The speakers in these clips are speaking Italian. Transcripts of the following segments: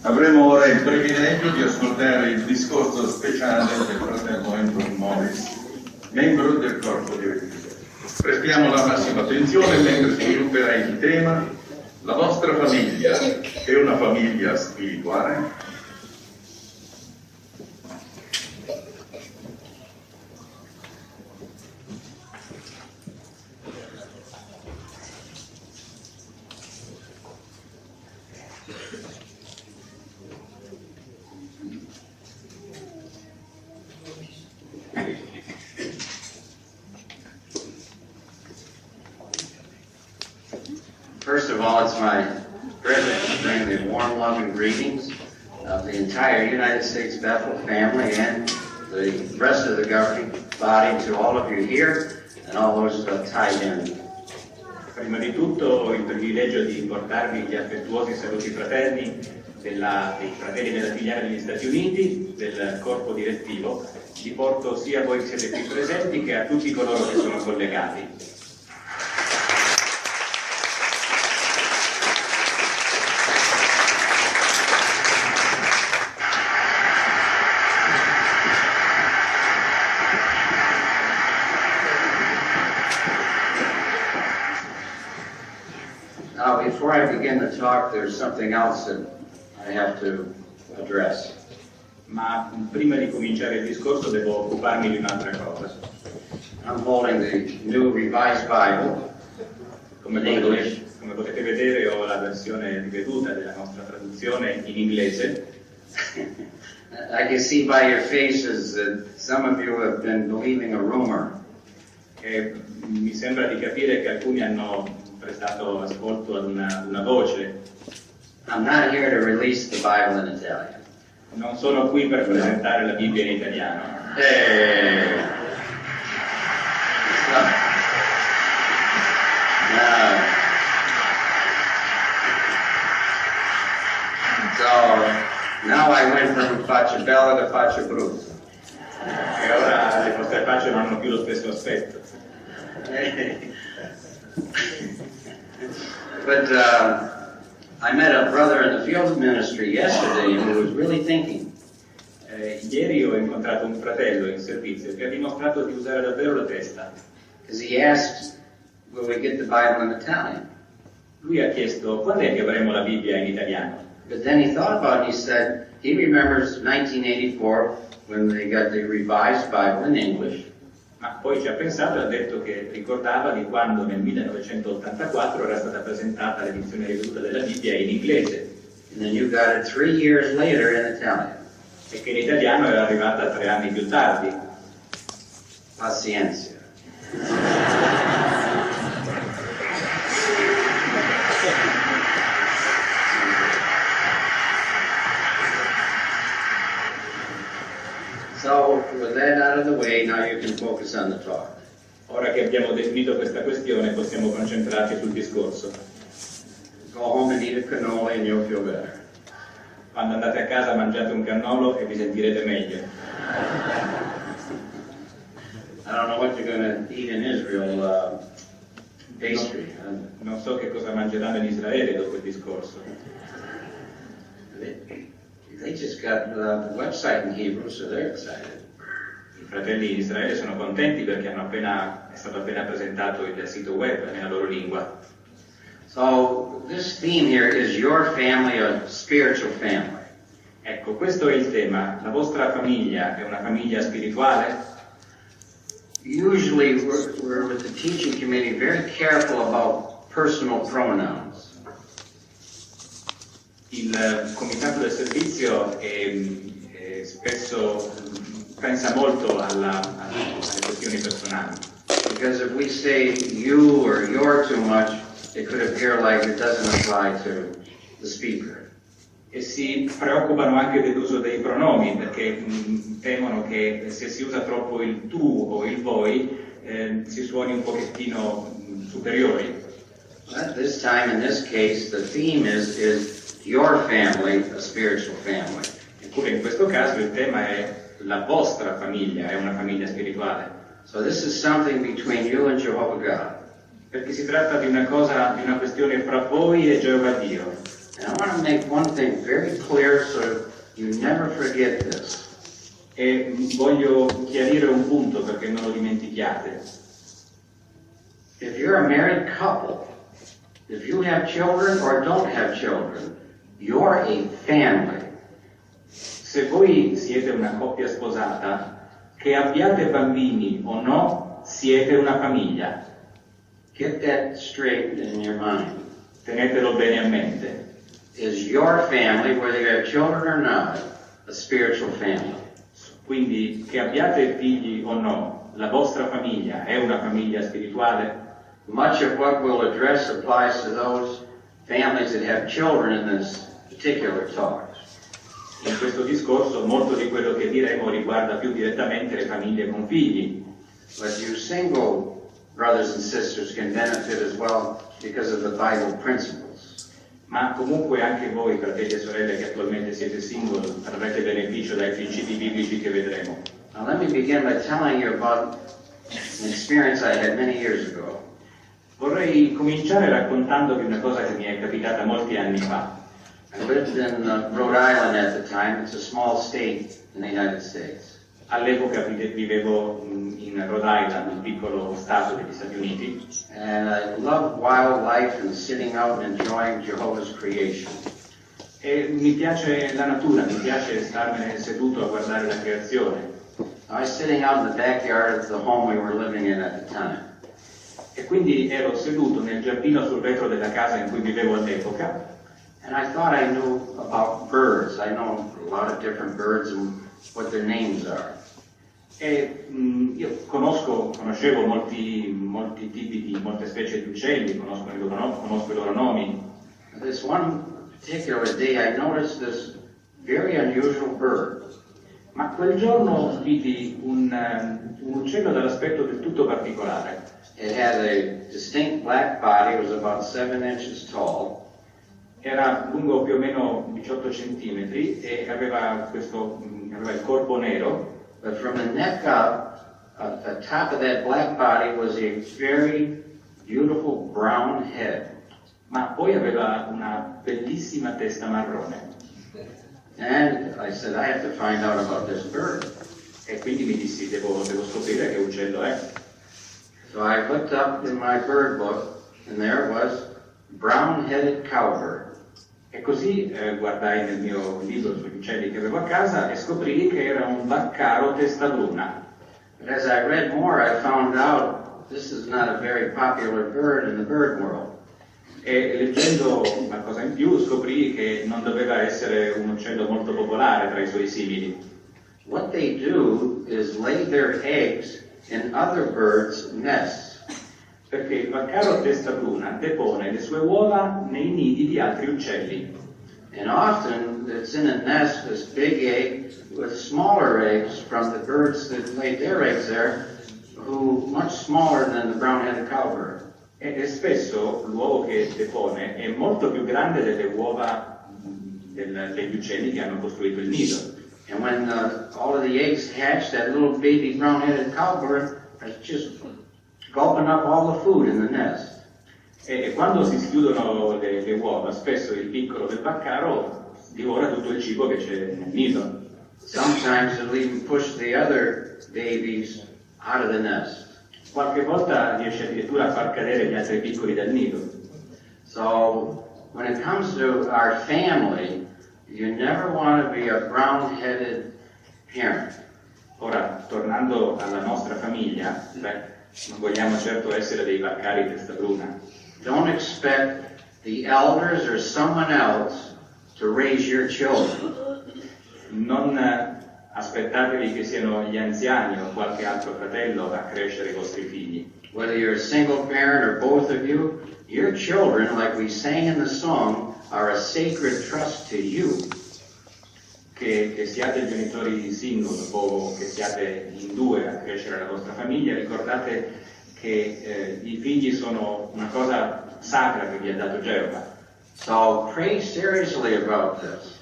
Avremo ora il privilegio di ascoltare il discorso speciale del fratello Andrew Morris, membro del corpo direttivo. Prestiamo la massima attenzione mentre svilupperà il tema "La vostra famiglia è una famiglia spirituale?". First of all, it's my privilege to bring the warm, loving greetings of the entire United States Bethel family and the rest of the governing body to all of you here and all those tied in. Prima di tutto ho il privilegio di portarvi gli affettuosi saluti fraterni dei fratelli della filiale degli Stati Uniti, del corpo direttivo. Li porto sia a voi che siete qui presenti che a tutti coloro che sono collegati. Now, before I begin the talk, there's something else that I have to address. Ma prima di cominciare il discorso devo occuparmi di un'altra cosa. I'm holding the new Revised Bible in English. Come potete vedere ho la versione riveduta della nostra traduzione in inglese. I can see by your faces that some of you have been believing a rumor. E mi sembra di capire che alcuni hanno prestato ascolto ad una voce. I'm not here to release the Bible in Italian. Non sono qui per presentare la Bibbia in italiano. So now I went from faccia bella to faccia brutta. E ora le vostre facce non hanno più lo stesso aspetto. But I met a brother in the field ministry yesterday who was really thinking. Ieri ho incontrato un fratello in servizio che ha dimostrato di usare davvero la testa. Because he asked, will we get the Bible in Italian? Lui ha chiesto quando è che avremo la Bibbia in italiano. But then he thought about it, he said, he remembers 1984 when they got the Revised Bible in English. Ma poi ci ha pensato e ha detto che ricordava di quando nel 1984 era stata presentata l'edizione riveduta della Bibbia in inglese. And then you got it 3 years later in Italian. E che in italiano era arrivata 3 anni più tardi. Pazienza. So, with that out of the way, now you can focus on the talk. Ora che abbiamo definito questa questione, possiamo concentrarci sul discorso. Go home and eat a cannoli and you'll feel better. Quando andate a casa mangiate un cannolo e vi sentirete meglio. I don't know what you're going to eat in Israel, pastry. Non so che cosa mangeranno in Israele dopo il discorso. They just got the website in Hebrew, so they're excited. I fratelli in Israele sono contenti perché è stato appena presentato il sito web nella loro lingua. So this theme here is your family, a spiritual family. Ecco, questo è il tema. La vostra famiglia è una famiglia spirituale? Usually we're with the teaching committee very careful about personal pronouns. Il comitato del servizio spesso pensa molto alle questioni personali. Because if we say you or you're too much, it could appear like it doesn't apply to the speaker. E si preoccupano anche dell'uso dei pronomi, perché temono che se si usa troppo il tu o il voi si suoni un pochettino superiori. At this time, in this case, the theme is your family, a spiritual family. Eppure in questo caso il tema è la vostra famiglia, è una famiglia spirituale. So this is something between you and Jehovah God. perché si tratta di una questione fra voi e Geova Dio. And I want to make one thing very clear so you never forget this. E voglio chiarire un punto perché non lo dimentichiate. If you're a married couple, if you have children or don't have children, you're a family. Se voi siete una coppia sposata, che abbiate bambini o no, siete una famiglia. Get that straight in your mind. Tenetelo bene a mente. Is your family, whether you have children or not, a spiritual family? Quindi, che abbiate figli o no, la vostra famiglia è una famiglia spirituale? Much of what we'll address applies to those families that have children in this particular talk. In questo discorso molto di quello che diremo riguarda più direttamente le famiglie con figli. But you single brothers and sisters can benefit as well because of the Bible principles. Ma comunque anche voi, fratelli e sorelle che attualmente siete single, avrete beneficio dai principi biblici che vedremo. Now let me begin by telling you about an experience I had many years ago. Vorrei cominciare raccontandovi una cosa che mi è capitata molti anni fa. I lived in Rhode Island at the time. It's a small state in the United States. All'epoca vivevo in Rhode Island, un piccolo stato degli Stati Uniti. And I loved wildlife and sitting out and enjoying Jehovah's creation. E mi piace la natura, mi piace starmene seduto a guardare la creazione. I was sitting out in the backyard of the home we were living in at the time. E quindi ero seduto nel giardino sul vetro della casa in cui vivevo all'epoca. And I thought I knew about birds. I know a lot of different birds and what their names are. E io conoscevo molti tipi molte specie di uccelli, conosco i loro nomi. This one particular day I noticed this very unusual bird. Ma quel giorno vidi un uccello dall'aspetto del tutto particolare. It had a distinct black body. It was about 7 inches tall. Era lungo più o meno 18 centimetri e aveva il corpo nero. But from the neck up, at the top of that black body was a very beautiful brown head. Ma poi aveva una bellissima testa marrone. And I said, I have to find out about this bird. E quindi mi dissi, devo scoprire che uccello è. So I looked up in my bird book, and there it was, brown-headed cowbird. E così guardai nel mio libro sugli uccelli che avevo a casa e scoprì che era un vaccaro testa bruna. But as I read more, I found out this is not a very popular bird in the bird world. E leggendo qualcosa in più scoprì che non doveva essere un uccello molto popolare tra i suoi simili. What they do is lay their eggs in other birds' nests. Perché il vaccaro testa bruna depone le sue uova nei nidi di altri uccelli. And often it's in a nest, this big egg, with smaller eggs from the birds that laid their eggs there, who much smaller than the brown-headed cowbird. E spesso l'uovo che depone è molto più grande delle uova degli uccelli che hanno costruito il nido. And when all of the eggs hatch, that little baby brown-headed cowbird is just gulping up all the food in the nest. E quando si schiudono le uova, spesso il piccolo del vaccaro divora tutto il cibo che c'è nel nido. Sometimes it'll even push the other babies out of the nest. Qualche volta riesce addirittura a far cadere gli altri piccoli dal nido. So, when it comes to our family, you never want to be a brown-headed parent. Ora, tornando alla nostra famiglia, non vogliamo certo essere dei vaccari testa bruna. Don't expect the elders or someone else to raise your children. Non aspettatevi che siano gli anziani o qualche altro fratello a crescere i vostri figli. Whether you're a single parent or both of you, your children, like we sang in the song, are a sacred trust to you. Che siate genitori single o che siate in due a crescere la vostra famiglia, ricordate che i figli sono una cosa sacra che vi ha dato Geova. So pray seriously about this.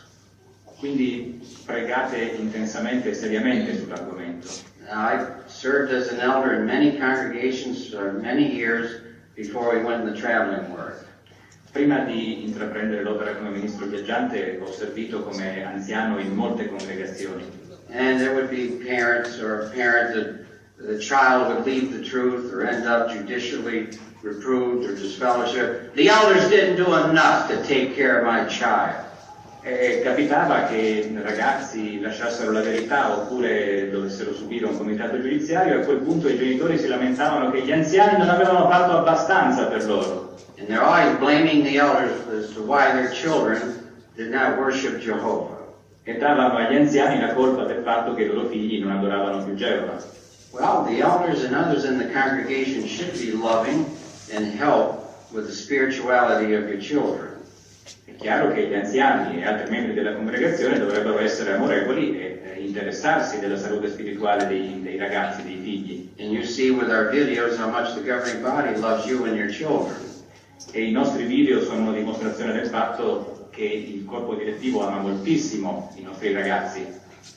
Quindi pregate intensamente e seriamente sull'argomento. I served as an elder in many congregations for many years, before we went in the traveling work. Prima di intraprendere l'opera come ministro viaggiante ho servito come anziano in molte congregazioni. And there would be parents or a parent that the child would leave the truth or end up judicially reproved or disfellowshipped. The elders didn't do enough to take care of my child. Capitava che ragazzi lasciassero la verità oppure dovessero subire un comitato giudiziario e a quel punto i genitori si lamentavano che gli anziani non avevano fatto abbastanza per loro. And they're always blaming the elders as to why their children did not worship Jehovah. E davano agli anziani la colpa del fatto che i loro figli non adoravano più Geova. Well, the elders and others in the congregation should be loving and help with the spirituality of your children. È chiaro che gli anziani e altri membri della congregazione dovrebbero essere amorevoli e interessarsi della salute spirituale dei ragazzi, dei figli. And you see with our videos how much the governing body loves you and your children. E i nostri video sono una dimostrazione del fatto che il corpo direttivo ama moltissimo i nostri ragazzi.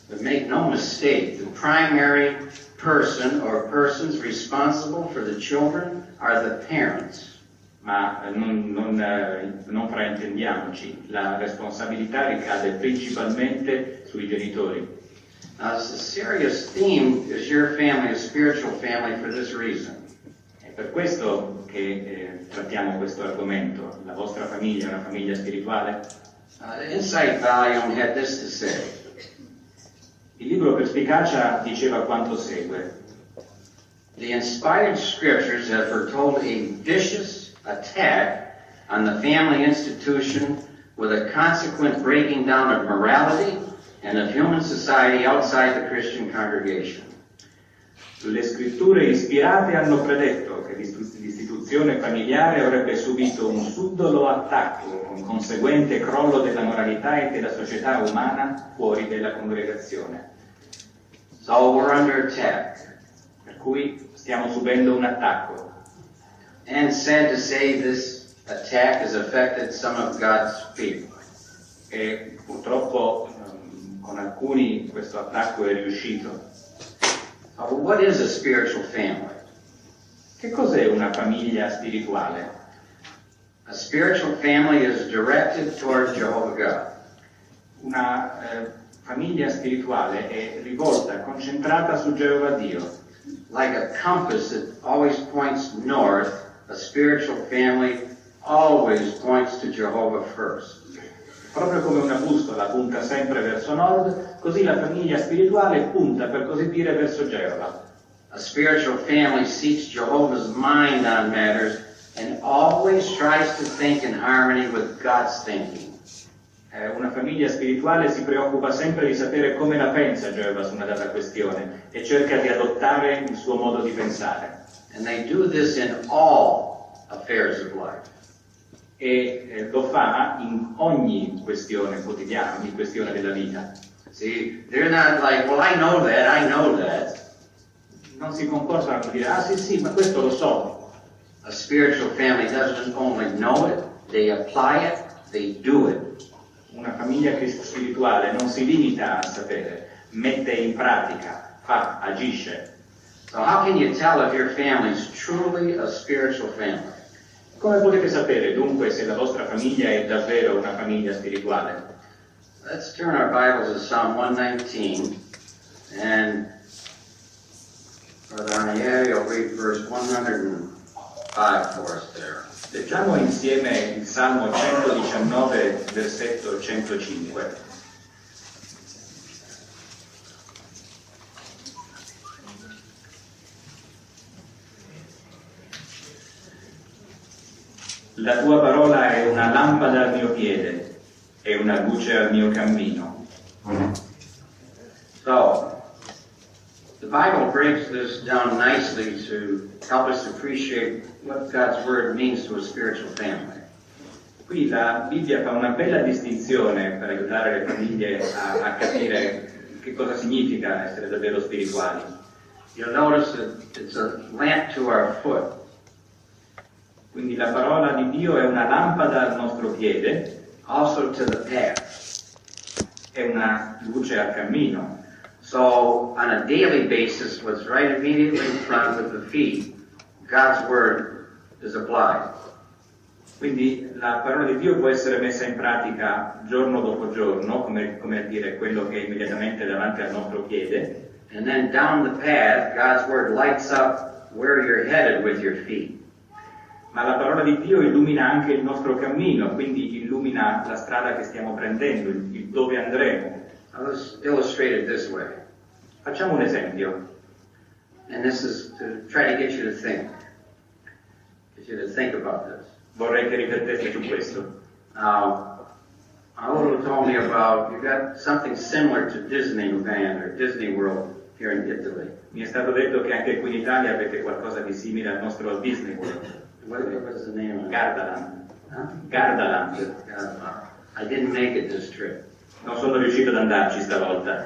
But make no mistake, the primary person or persons responsible for the children are the parents. Ma non fraintendiamoci, la responsabilità ricade principalmente sui genitori. Now, it's a serious theme. Is your family a spiritual family for this reason? È per questo che trattiamo questo argomento. La vostra famiglia è una famiglia spirituale? The Insight volume had this to say. Il libro Perspicacia diceva quanto segue. The inspired scriptures have foretold a vicious attack on the family institution with a consequent breaking down of morality and of human society outside the Christian congregation. Le scritture ispirate hanno predetto che l'istituzione familiare avrebbe subito un subdolo attacco con conseguente crollo della moralità e della società umana fuori della congregazione. So we're under attack. Per cui stiamo subendo un attacco. And sad to say, this attack has affected some of God's people. E purtroppo con alcuni questo attacco è riuscito. So what is a spiritual family? Che cos'è una famiglia spirituale? A spiritual family is directed toward Jehovah God. Una famiglia spirituale è rivolta, concentrata su Geova Dio. Like a compass that always points north, a spiritual family always points to Jehovah first. Proprio come una bussola punta sempre verso nord, così la famiglia spirituale punta, per così dire, verso Geova. A spiritual family seeks Jehovah's mind on matters and always tries to think in harmony with God's thinking. Una famiglia spirituale si preoccupa sempre di sapere come la pensa Geova su una data questione e cerca di adottare il suo modo di pensare. And they do this in all affairs of life. E lo fa in ogni questione quotidiana, ogni questione della vita. See, they're not like, well, I know that. Non si comportano a dire, ah sì, ma questo lo so. A spiritual family doesn't only know it, they apply it, they do it. Una famiglia spirituale non si limita a sapere, mette in pratica, fa, agisce. So how can you tell if your family is truly a spiritual family? Come potete sapere dunque se la vostra famiglia è davvero una famiglia spirituale? Let's turn our Bibles to Psalm 119 and Brother Arnieri will read verse 105 for us there. Leggiamo insieme il Salmo 119, versetto 105. La tua parola è una lampada al mio piede e una luce al mio cammino. So, the Bible breaks this down nicely to help us appreciate what God's Word means to a spiritual family. Qui la Bibbia fa una bella distinzione per aiutare le famiglie a capire che cosa significa essere davvero spirituali. You'll notice that it's a lamp to our foot. Quindi la parola di Dio è una lampada al nostro piede, also to the path. è una luce al cammino. So, on a daily basis, what's right immediately in front of the feet, God's Word is applied. Quindi la parola di Dio può essere messa in pratica giorno dopo giorno, come a dire quello che è immediatamente davanti al nostro piede. And then down the path, God's Word lights up where you're headed with your feet. Ma la parola di Dio illumina anche il nostro cammino, quindi illumina la strada che stiamo prendendo, il dove andremo. Let's illustrate it this way. Facciamo un esempio. And this is to try to get you to think. Get you to think about this. Vorrei che rifletteste su questo. Auro told me about, you got something similar to Disneyland or Disney World here in Italy. Mi è stato detto che anche qui in Italia avete qualcosa di simile al nostro Disney World. What is the name of it? Gardaland. Huh? Gardaland. I didn't make it this trip. Non sono riuscito ad andarci stavolta.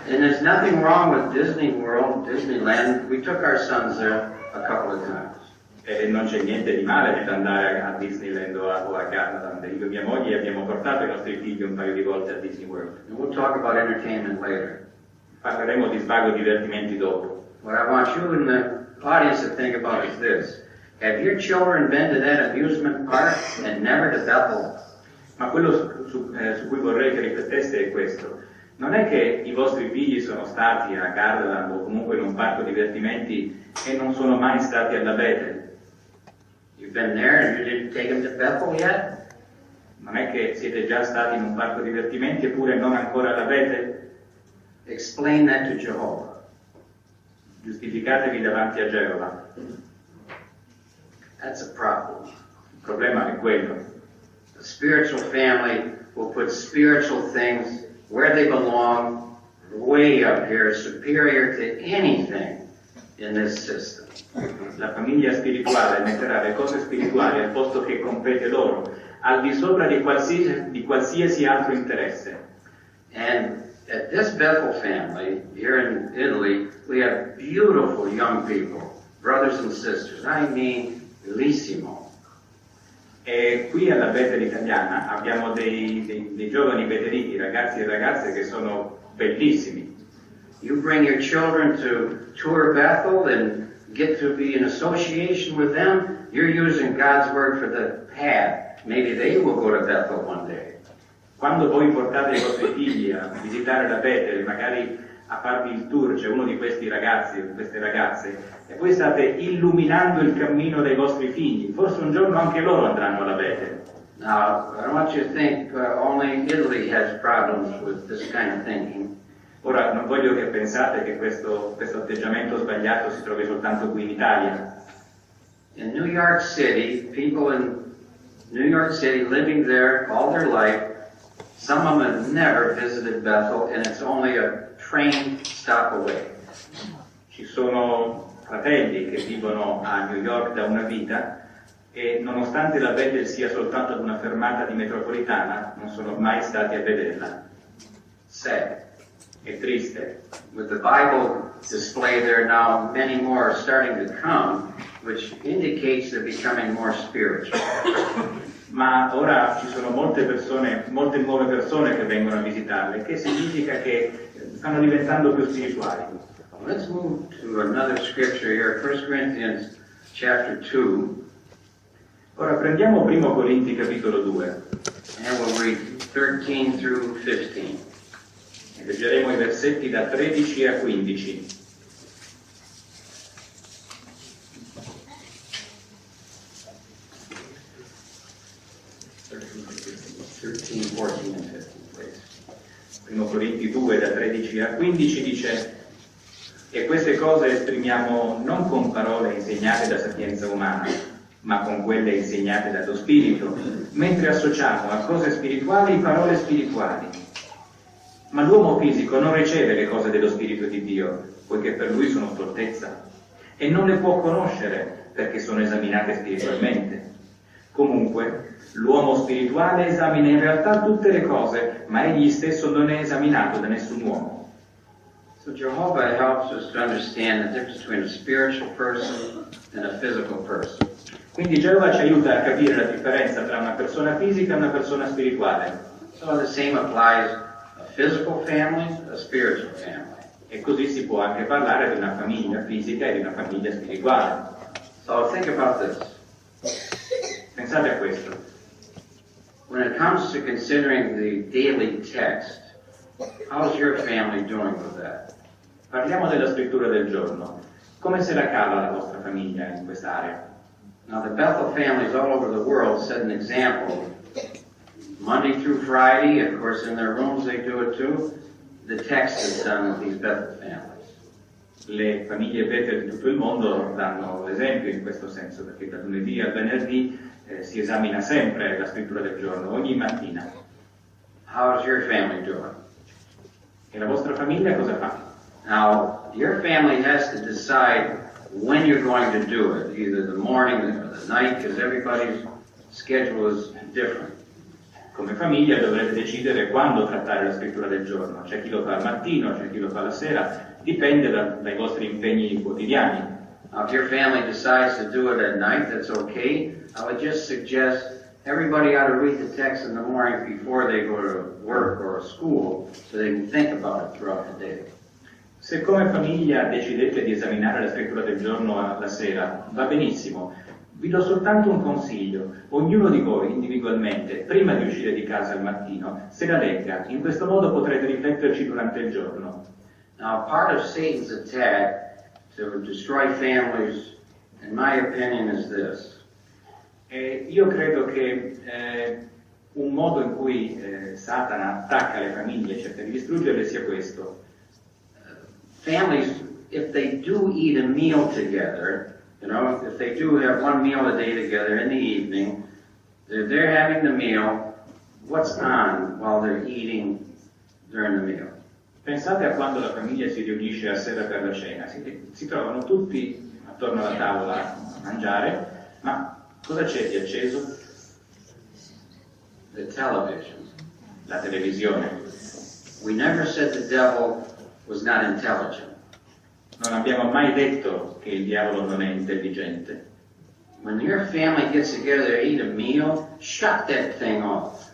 And there's nothing wrong with Disney World, Disneyland. We took our sons there a couple of times. E non c'è niente di male nell'andare a Disneyland o a Gardaland. Io e mia moglie abbiamo portato i nostri figli un paio di volte a Disney World. And we'll talk about entertainment later. Parleremo di svago e divertimenti dopo. What I want you in the audience to think about is this. Have your children been to that amusement park and never to Bethel? Ma quello su cui vorrei che rifletteste è questo. Non è che i vostri figli sono stati a Gardaland o comunque in un parco divertimenti e non sono mai stati alla Bethel. You've been there and you didn't take them to Bethel yet? Non è che siete già stati in un parco divertimenti eppure non ancora alla Bethel? Explain that to Jehovah. Giustificatevi davanti a Geova. That's a problem. Il problema è quello. A spiritual family will put spiritual things where they belong, way up here, superior to anything in this system. La famiglia spirituale metterà le cose spirituali al posto che compete loro, al di sopra di qualsiasi altro interesse. And at this Bethel family, here in Italy, we have beautiful young people, brothers and sisters. I mean, bellissimo. E qui alla Bethel italiana abbiamo dei giovani beteliti, ragazzi e ragazze che sono bellissimi. You bring your children to tour Bethel and get to be in association with them, you're using God's Word for the path. Maybe they will go to Bethel one day. Quando voi portate i vostri figli a visitare la Bethel, magari a farvi il tour, c'è uno di questi ragazzi o queste ragazze, e voi state illuminando il cammino dei vostri figli. Forse un giorno anche loro andranno alla Bethel. Now, I don't want you to think only Italy has problems with this kind of thinking. Ora, non voglio che pensate che questo atteggiamento sbagliato si trovi soltanto qui in Italia. In New York City, people in New York City living there all their life, some of them have never visited Bethel, and it's only a train stop away. Ci sono fratelli che vivono a New York da una vita e nonostante la Bethel sia soltanto ad una fermata di metropolitana, non sono mai stati a vederla. Sad. È triste. With the Bible display there now, many more are starting to come, which indicates they're becoming more spiritual. Ma ora ci sono molte nuove persone che vengono a visitarle, che significa che stanno diventando più spirituali. Let's move to another scripture here, 1 Corinthians chapter 2. Ora prendiamo 1 Corinti capitolo 2. And we'll read 13 through 15. E leggeremo i versetti da 13 a 15. Primo Corinti 2 da 13 a 15 dice: e queste cose esprimiamo non con parole insegnate da sapienza umana, ma con quelle insegnate dallo Spirito, mentre associamo a cose spirituali parole spirituali. Ma l'uomo fisico non riceve le cose dello Spirito di Dio, poiché per lui sono stoltezza, e non le può conoscere perché sono esaminate spiritualmente. Comunque, l'uomo spirituale esamina in realtà tutte le cose, ma egli stesso non è esaminato da nessun uomo. So Jehovah helps us to understand the difference between a spiritual person and a physical person. Quindi Geova ci aiuta a capire la differenza tra una persona fisica e una persona spirituale. So the same applies a physical family, a spiritual family. E così si può anche parlare di una famiglia fisica e di una famiglia spirituale. So think about this. Pensate a questo. When it comes to considering the daily text, how's your family doing with that? Parliamo della scrittura del giorno. Come se la cava la vostra famiglia in quest'area? Now, the Bethel families all over the world set an example. Monday through Friday, of course, in their rooms they do it too. The text is done with these Bethel families. Le famiglie Bethel di tutto il mondo danno l'esempio in questo senso, perché da lunedì al venerdì si esamina sempre la scrittura del giorno, ogni mattina. How's your family doing? E la vostra famiglia cosa fa? Now, your family has to decide when you're going to do it, either the morning or the night, because everybody's schedule is different. Come famiglia dovrete decidere quando trattare la scrittura del giorno. C'è chi lo fa al mattino, c'è chi lo fa la sera, dipende dai vostri impegni quotidiani. Now, if your family decides to do it at night, that's okay. I would just suggest everybody ought to read the text in the morning before they go to work or school, so they can think about it throughout the day. Se come famiglia decidete di esaminare la scrittura del giorno alla sera, va benissimo. Vi do soltanto un consiglio. Ognuno di voi, individualmente, prima di uscire di casa al mattino, se la legga. In questo modo potrete rifletterci durante il giorno. Now, part of Satan's attack to destroy families, in my opinion, is this. Io credo che un modo in cui Satana attacca le famiglie e cerca di distruggerle sia questo. Families, if they do eat a meal together, you know, if they do have one meal a day together in the evening, if they're having the meal, what's on while they're eating during the meal? Pensate a quando la famiglia si riunisce a sera per la cena. Si trovano tutti attorno alla tavola a mangiare, ma cosa c'è di acceso? The television. La televisione. We never said the devil was not intelligent. Non abbiamo mai detto che il diavolo non è intelligente. When your family gets together to eat a meal, shut that thing off.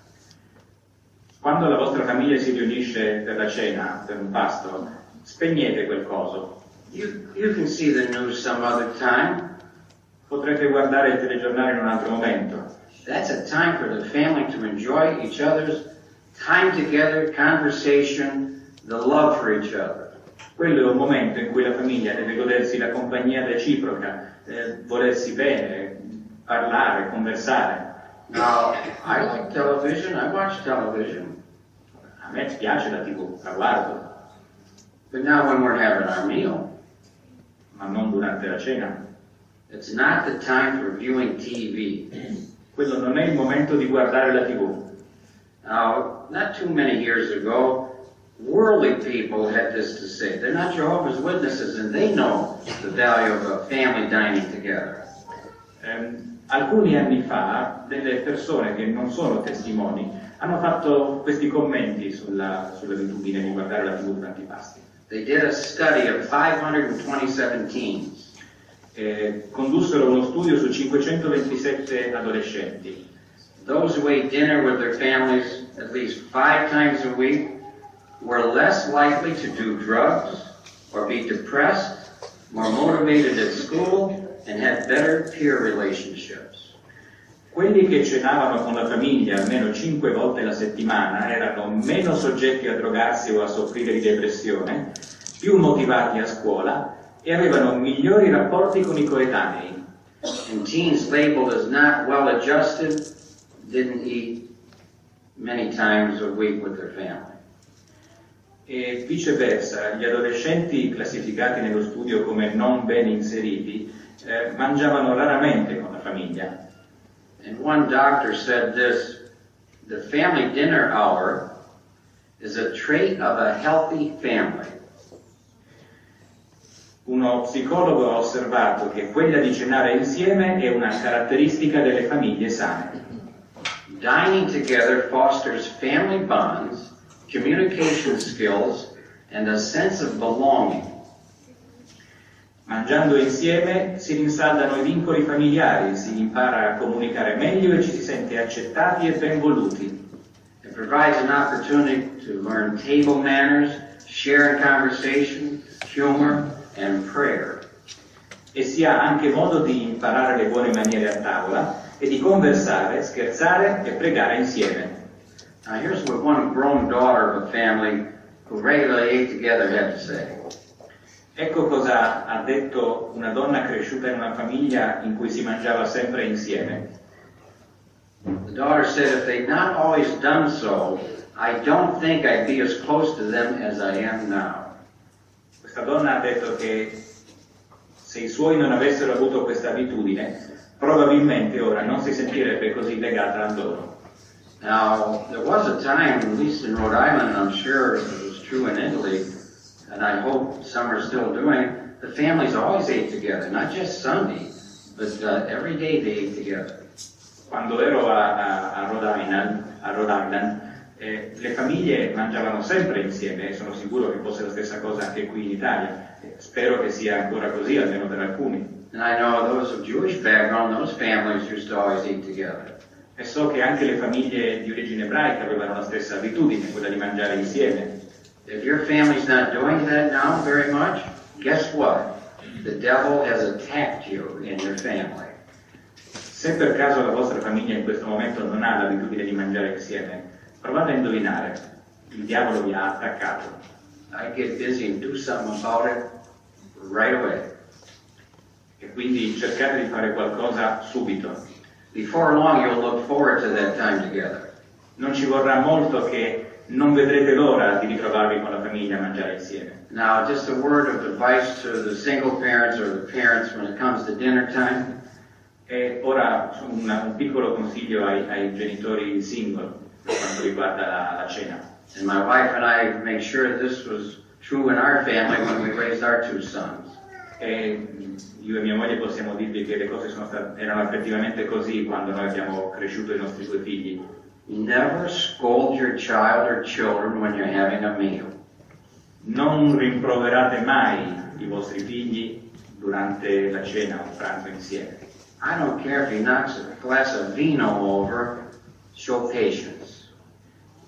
Quando la vostra famiglia si riunisce per la cena, per un pasto, spegnete quel coso. You can see the news some other time. Potrete guardare il telegiornale in un altro momento. That's a time for the family to enjoy each other's time together, conversation, the love for each other. Quello è un momento in cui la famiglia deve godersi la compagnia reciproca, volersi bene, parlare, conversare. Now, I like television, I watch television. A me piace la TV, la guardo. But now when we're having our meal, ma non durante la cena. It's not the time for viewing TV. Quello non è il momento di guardare la TV. Now, not too many years ago, worldly people had this to say. They're not Jehovah's Witnesses, and they know the value of a family dining together. Alcuni anni fa, delle persone che non sono testimoni hanno fatto questi commenti sull'abitudine di guardare la TV durante i pasti. They did a study of 527 teens. Condussero uno studio su 527 adolescenti. Those who ate dinner with their families at least 5 times a week were less likely to do drugs or be depressed, more motivated at school, and had better peer relationships. Quelli che cenavano con la famiglia almeno 5 volte alla settimana erano meno soggetti a drogarsi o a soffrire di depressione, più motivati a scuola e avevano migliori rapporti con i coetanei. And teens labeled as not well adjusted didn't eat many times a week with their family. E viceversa, gli adolescenti classificati nello studio come non ben inseriti mangiavano raramente con la famiglia. And one doctor said this, the family dinner hour is a trait of a healthy family. Uno psicologo ha osservato che quella di cenare insieme è una caratteristica delle famiglie sane. Dining together fosters family bonds, communication skills, and a sense of belonging. Mangiando insieme si rinsaldano i vincoli familiari, si impara a comunicare meglio e ci si sente accettati e benvoluti. It provides an opportunity to learn table manners, share in conversation, humor, and prayer. e sia anche modo di imparare le buone maniere a tavola e di conversare, scherzare e pregare insieme. Now here's what one grown daughter of a family who regularly ate together had to say. Ecco cosa ha detto una donna cresciuta in una famiglia in cui si mangiava sempre insieme. The daughter said, if they'd not always done so, I don't think I'd be as close to them as I am now. Questa donna ha detto che se i suoi non avessero avuto questa abitudine, probabilmente ora non si sentirebbe così legata a loro. Now, there was a time, at least in Rhode Island, I'm sure it was true in Italy, and I hope some are still doing, the families always ate together, not just Sunday, but every day they ate together. Quando ero a Rhode Island, le famiglie mangiavano sempre insieme, e sono sicuro che fosse la stessa cosa anche qui in Italia. Spero che sia ancora così, almeno per alcuni. And I know those of Jewish background, those families used to always eat together. E so che anche le famiglie di origine ebraica avevano la stessa abitudine, quella di mangiare insieme. If your family's not doing that now very much, guess what? The devil has attacked you in your family. Se per caso la vostra famiglia in questo momento non ha l'abitudine di mangiare insieme, provate a indovinare, il diavolo vi ha attaccato. I get busy and do something about it right away. E quindi cercate di fare qualcosa subito. Before long you'll look forward to that time together. Non ci vorrà molto che non vedrete l'ora di ritrovarvi con la famiglia a mangiare insieme. Now, just a word of advice to the single parents or the parents when it comes to dinner time. E ora un piccolo consiglio ai genitori single per quanto riguarda la cena. And my wife and I make sure this was true in our family when we raised our two sons. E io e mia moglie possiamo dirvi che le cose erano effettivamente così quando noi abbiamo cresciuto i nostri due figli. Never scold your child or children when you're having a meal. Non rimproverate mai i vostri figli durante la cena o un pranzo insieme. I don't care if he knocks a glass of vino over, show patience.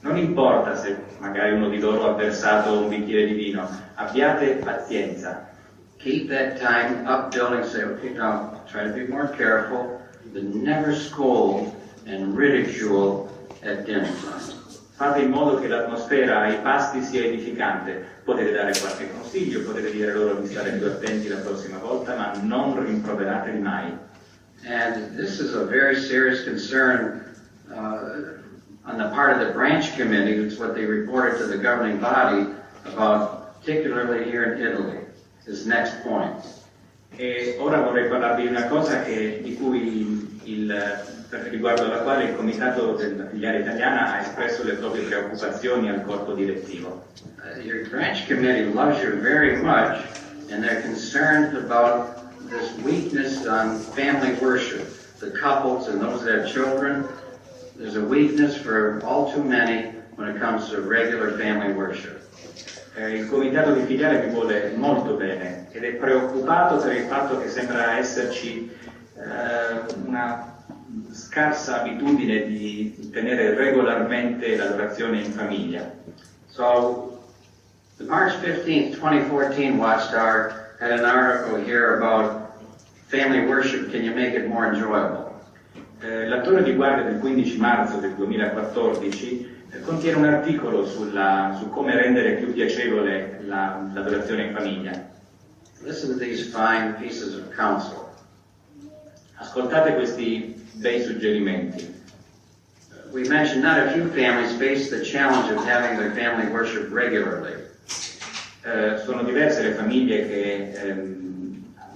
Non importa se magari uno di loro ha versato un bicchiere di vino, abbiate pazienza. Keep that time upbuilding, say, okay, now try to be more careful, but never scold and ridicule at dinner time. Fate in modo che l'atmosfera ai pasti sia edificante. Potete dare qualche consiglio, potete dire loro di stare più attenti la prossima volta, ma non rimproverateli mai. And this is a very serious concern on the part of the branch committee. It's what they reported to the governing body about, particularly here in Italy. This next point. E ora vorrei parlarvi di una cosa riguardo alla quale il Comitato della Filiale Italiana ha espresso le proprie preoccupazioni al corpo direttivo. Your branch committee loves you very much, and they're concerned about this weakness on family worship. The couples and those that have children, there's a weakness for all too many when it comes to regular family worship. Il Comitato di Filiale vi vuole molto bene ed è preoccupato per il fatto che sembra esserci una scarsa abitudine di tenere regolarmente l'adorazione in famiglia. So, the March 15th, 2014 Watchtower had an article here about family worship. Can you make it more enjoyable? L'attore di guardia del 15 marzo del 2014 contiene un articolo su come rendere più piacevole l'adorazione in famiglia. Listen to these fine pieces of counsel. Ascoltate questi bei suggerimenti. We mentioned not a few families face the challenge of having their family worship regularly. Sono diverse le famiglie che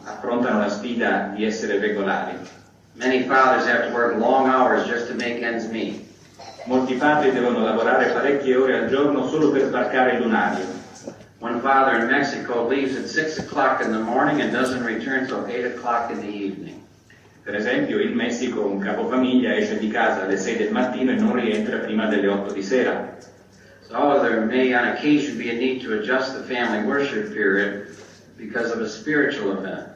affrontano la sfida di essere regolari. Many fathers have to work long hours just to make ends meet. Molti padri devono lavorare parecchie ore al giorno solo per sbarcare il lunario. One father in Mexico leaves at 6 o'clock in the morning and doesn't return till 8 o'clock in the evening. Per esempio, in Messico un capofamiglia esce di casa alle 6 del mattino e non rientra prima delle 8 di sera. So there may on occasion be a need to adjust the family worship period because of a spiritual event.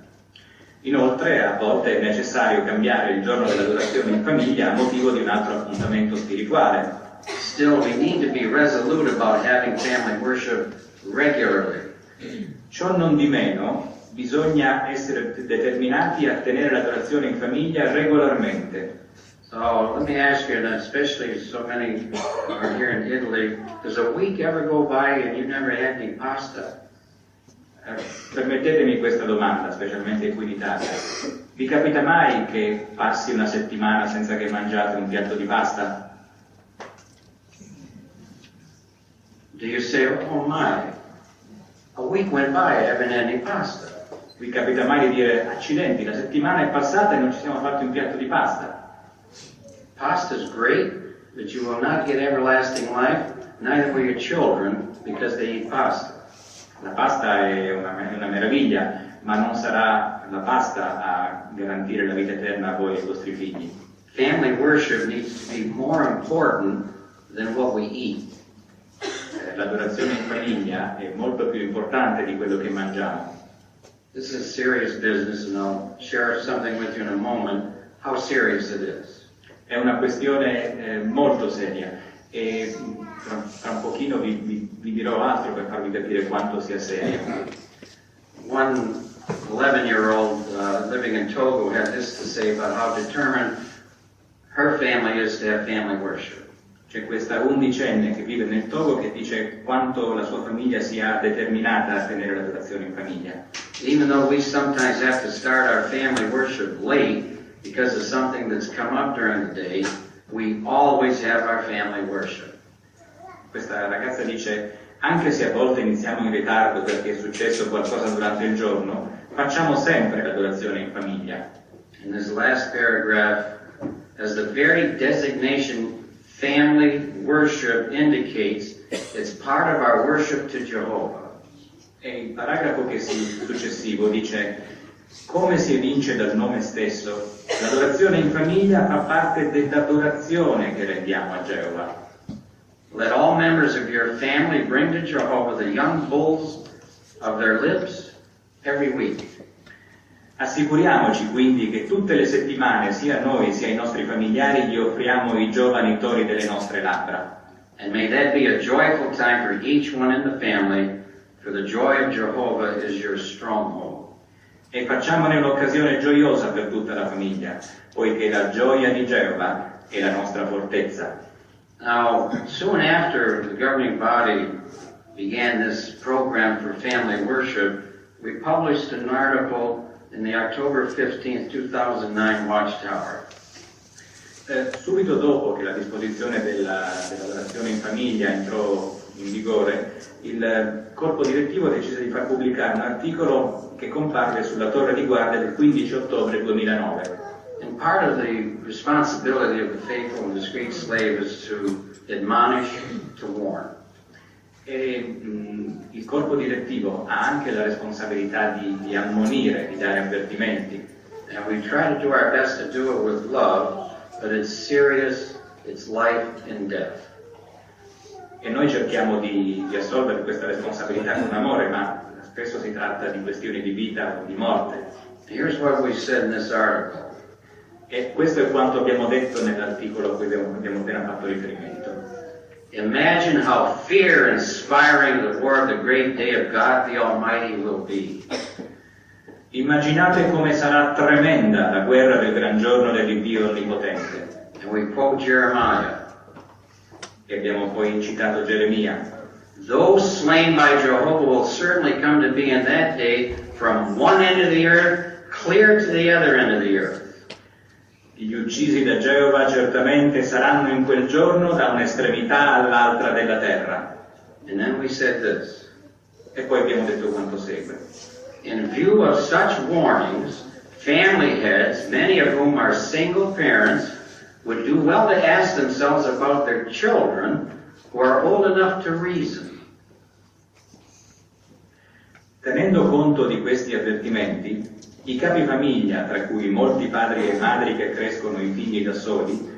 Inoltre, a volte è necessario cambiare il giorno dell'adorazione in famiglia a motivo di un altro appuntamento spirituale. Still, we need to be resolute about having family worship regularly. Ciò non di meno, bisogna essere determinati a tenere l'adorazione in famiglia regolarmente. So let me ask you, and especially so many are here in Italy, does a week ever go by and you never had any pasta? Permettetemi questa domanda, specialmente qui in Italia. Vi capita mai che passi una settimana senza che mangiate un piatto di pasta? Do you say, oh my, a week went by, I haven't had any pasta? Vi capita mai di dire, accidenti, la settimana è passata e non ci siamo fatti un piatto di pasta? Pasta is great, but you will not get everlasting life, neither will your children, because they eat pasta. La pasta è una meraviglia, ma non sarà la pasta a garantire la vita eterna a voi e ai vostri figli. Family worship needs to be more important than what we eat. L'adorazione in famiglia è molto più importante di quello che mangiamo. This is serious business, and I'll share something with you in a moment, how serious it is. È una questione molto seria e tra un pochino vi dirò altro per farvi capire quanto sia seria. One 11-year-old living in Togo had this to say about how determined her family is to have family worship. C'è questa undicenne che vive nel Togo che dice quanto la sua famiglia sia determinata a tenere l'adorazione in famiglia. Even though we sometimes have to start our family worship late because of something that's come up during the day, we always have our family worship. Questa ragazza dice, anche se a volte iniziamo in ritardo perché è successo qualcosa durante il giorno, facciamo sempre l'adorazione in famiglia. In this last paragraph, as the very designation family worship indicates, it's part of our worship to Jehovah. E il paragrafo successivo dice, come si evince dal nome stesso, l'adorazione in famiglia fa parte dell'adorazione che rendiamo a Geova. Let all members of your family bring to Jehovah the young bulls of their lips every week. Assicuriamoci quindi che tutte le settimane, sia a noi sia ai nostri familiari, gli offriamo i giovani tori delle nostre labbra. And may that be a joyful time for each one in the family, for the joy of Jehovah is your stronghold. E facciamone un'occasione gioiosa per tutta la famiglia, poiché la gioia di Geova è la nostra fortezza. Now, soon after the governing body began this program for family worship, we published an article in the October 15, 2009 Watchtower. Subito dopo che la disposizione dell'adorazione in famiglia entrò in vigore, il corpo direttivo decise di far pubblicare un articolo che comparve sulla torre di guardia del 15 ottobre 2009. And part of the responsibility of the faithful and discreet slave is to admonish, to warn. E il corpo direttivo ha anche la responsabilità di ammonire, di dare avvertimenti. And we try to do our best to do it with love, but it's serious, it's life and death. E noi cerchiamo di assolvere questa responsabilità con amore, ma spesso si tratta di questioni di vita o di morte. Here's what we said in this article. E questo è quanto abbiamo detto nell'articolo a cui abbiamo appena fatto riferimento. Imagine how fear-inspiring the war of the great day of God the Almighty will be. Immaginate come sarà tremenda la guerra del gran giorno dell'Iddio Onnipotente. And we quote Jeremiah. E abbiamo poi citato Geremia. Those slain by Jehovah will certainly come to be in that day from one end of the earth clear to the other end of the earth. Gli uccisi da Geova certamente saranno in quel giorno da un'estremità all'altra della terra. And then we said this. E poi abbiamo detto quanto segue. In view of such warnings, family heads, many of whom are single parents, would do well to ask themselves about their children who are old enough to reason. Tenendo conto di questi avvertimenti, i capi famiglia, tra cui molti padri e madri che crescono i figli da soli,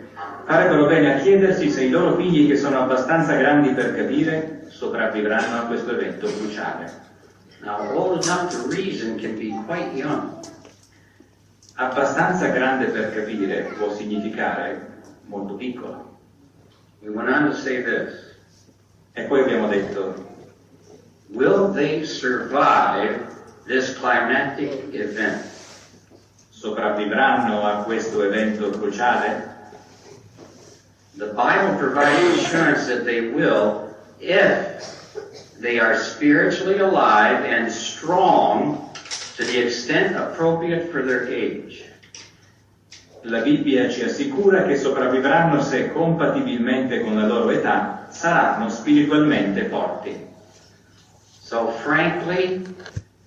farebbero bene a chiedersi se i loro figli che sono abbastanza grandi per capire sopravvivranno a questo evento cruciale. Now, old enough to reason can be quite young. Abbastanza grande per capire può significare molto piccolo. We went on to say this. E poi abbiamo detto, will they survive this climactic event. Sopravvivranno a questo evento cruciale? The Bible provides assurance that they will if they are spiritually alive and strong to the extent appropriate for their age. La Bibbia ci assicura che sopravvivranno se, compatibilmente con la loro età, saranno spiritualmente forti. So frankly,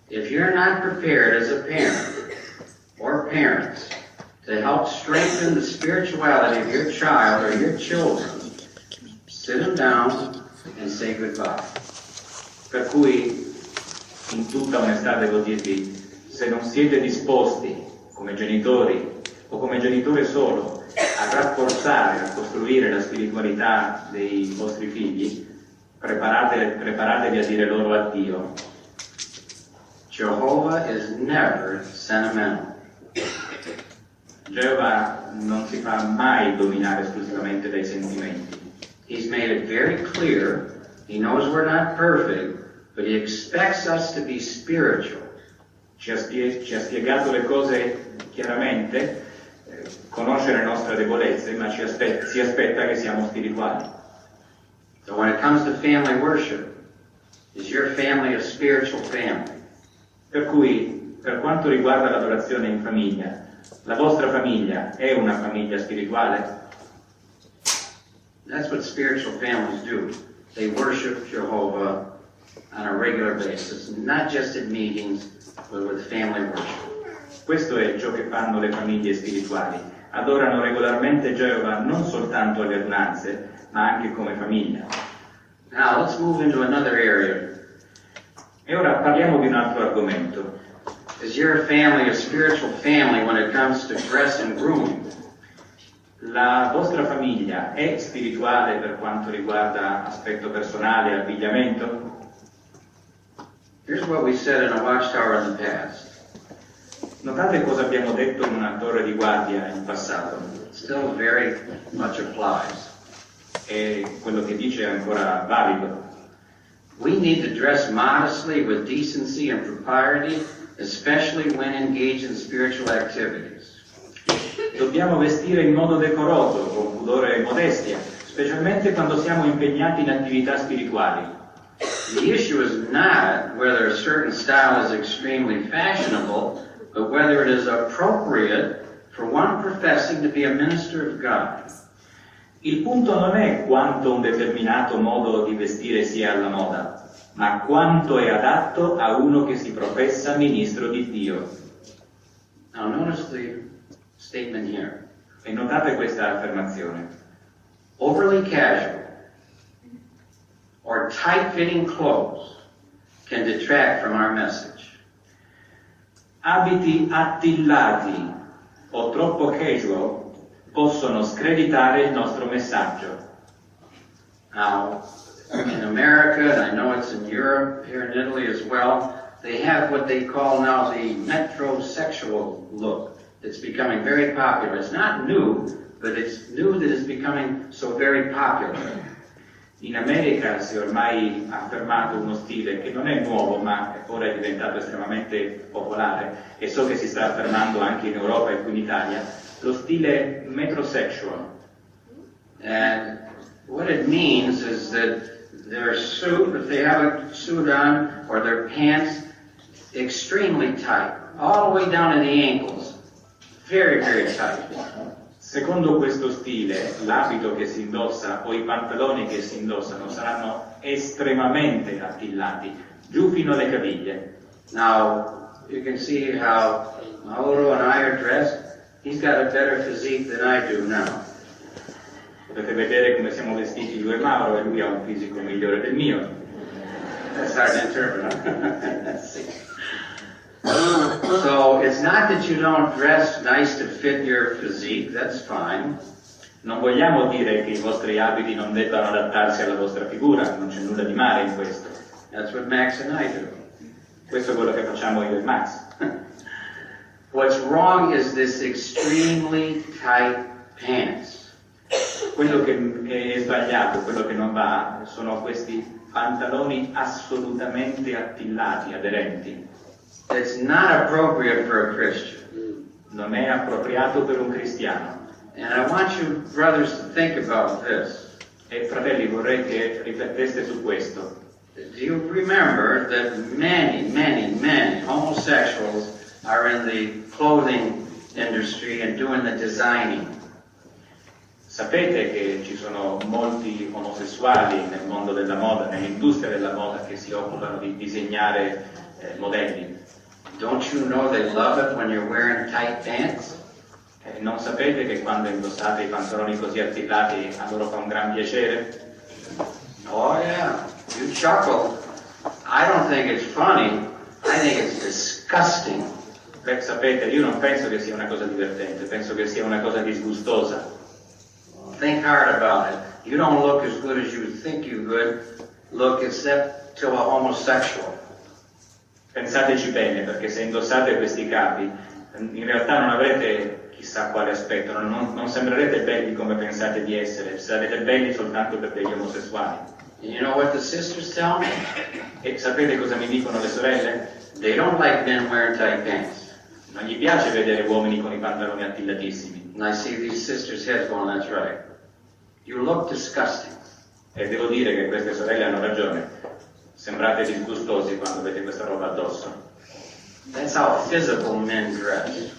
if you're not prepared as a parent or parents to help strengthen the spirituality of your child or your children, sit them down and say goodbye. Per cui, in tutta onestà devo dirvi, se non siete disposti, come genitori o come genitore solo, a rafforzare, a costruire la spiritualità dei vostri figli, preparatevi a dire loro addio. Jehovah is never sentimental. Geova non si fa mai dominare esclusivamente dai sentimenti. He's made it very clear. He knows we're not perfect, but he expects us to be spiritual. Ci ha spiegato le cose chiaramente, conosce le nostre debolezze, ma si aspetta che siamo spirituali. So when it comes to family worship, is your family a spiritual family? Per cui, per quanto riguarda l'adorazione in famiglia, la vostra famiglia è una famiglia spirituale? That's what spiritual families do. They worship Jehovah on a regular basis, not just at meetings, but with family worship. Questo è ciò che fanno le famiglie spirituali. Adorano regolarmente Geova non soltanto alle adunanze, ma anche come famiglia. Now let's move into another area. E ora parliamo di un altro argomento. Is your family a spiritual family when it comes to dress and grooming? La vostra famiglia è spirituale per quanto riguarda aspetto personale e abbigliamento? Here's what we said in a watchtower in the past. Notate cosa abbiamo detto in una torre di guardia in passato. It still very much applies. E quello che dice è ancora valido. We need to dress modestly with decency and propriety, especially when engaged in spiritual activities. Dobbiamo vestire in modo decoroso, con pudore e modestia, specialmente quando siamo impegnati in attività spirituali. The issue is not whether a certain style is extremely fashionable, but whether it is appropriate for one professing to be a minister of God. Il punto non è quanto un determinato modo di vestire sia alla moda, ma quanto è adatto a uno che si professa ministro di Dio. Now notice the statement here. E notate questa affermazione. Overly casual or tight-fitting clothes can detract from our message. Abiti attillati o troppo casual possono screditare il nostro messaggio. Now, in America, and I know it's in Europe, here in Italy as well, they have what they call now the metrosexual look. It's becoming very popular. It's not new, but it's new that it's becoming so very popular. In America si è ormai affermato uno stile che non è nuovo, ma ora è diventato estremamente popolare, e so che si sta affermando anche in Europa e qui in Italia, lo stile metrosexual. And what it means is that their suit, if they have a suit on, or their pants, extremely tight, all the way down to the ankles. Very, very tight. Secondo questo stile, l'abito che si indossa o i pantaloni che si indossano saranno estremamente attillati, giù fino alle caviglie. Now, you can see how Mauro and I are dressed. He's got a better physique than I do now. Potete vedere come siamo vestiti io e Mauro, e lui ha un fisico migliore del mio. That's hard to interpret, huh? So, it's not that you don't dress nice to fit your physique, that's fine. Non vogliamo dire che i vostri abiti non debbano adattarsi alla vostra figura, non c'è nulla di male in questo. That's what Max and I do. Questo è quello che facciamo io e Max. What's wrong is this extremely tight pants. Quello che è sbagliato, quello che non va, sono questi pantaloni assolutamente attillati, aderenti. It's not appropriate for a Christian. Non è appropriato per un cristiano. And I want you, brothers, to think about this. E fratelli, vorrei che rifletteste su questo. Do you remember that many homosexuals are in the clothing industry and doing the designing? Sapete che ci sono molti omosessuali nel mondo della moda, nell'industria della moda, che si occupano di disegnare modelli. Don't you know they love it when you're wearing tight pants? Non sapete che quando indossate i pantaloni così attillati a loro fa un gran piacere? Oh yeah, you chuckle. I don't think it's funny. I think it's disgusting. Beh, sapete, io non penso che sia una cosa divertente, penso che sia una cosa disgustosa. Think hard about it. You don't look as good as you think you would look except to a homosexual. Pensateci bene, perché se indossate questi capi, in realtà non avrete chissà quale aspetto, non sembrerete belli come pensate di essere, sarete belli soltanto per degli omosessuali. And you know what the sisters tell me? E sapete cosa mi dicono le sorelle? They don't like men wearing tight pants. Non gli piace vedere uomini con i pantaloni attillatissimi. And I see these sisters' heads going, that's right. You look disgusting. E devo dire che queste sorelle hanno ragione. Sembrate disgustosi quando avete questa roba addosso. That's how physical men dress.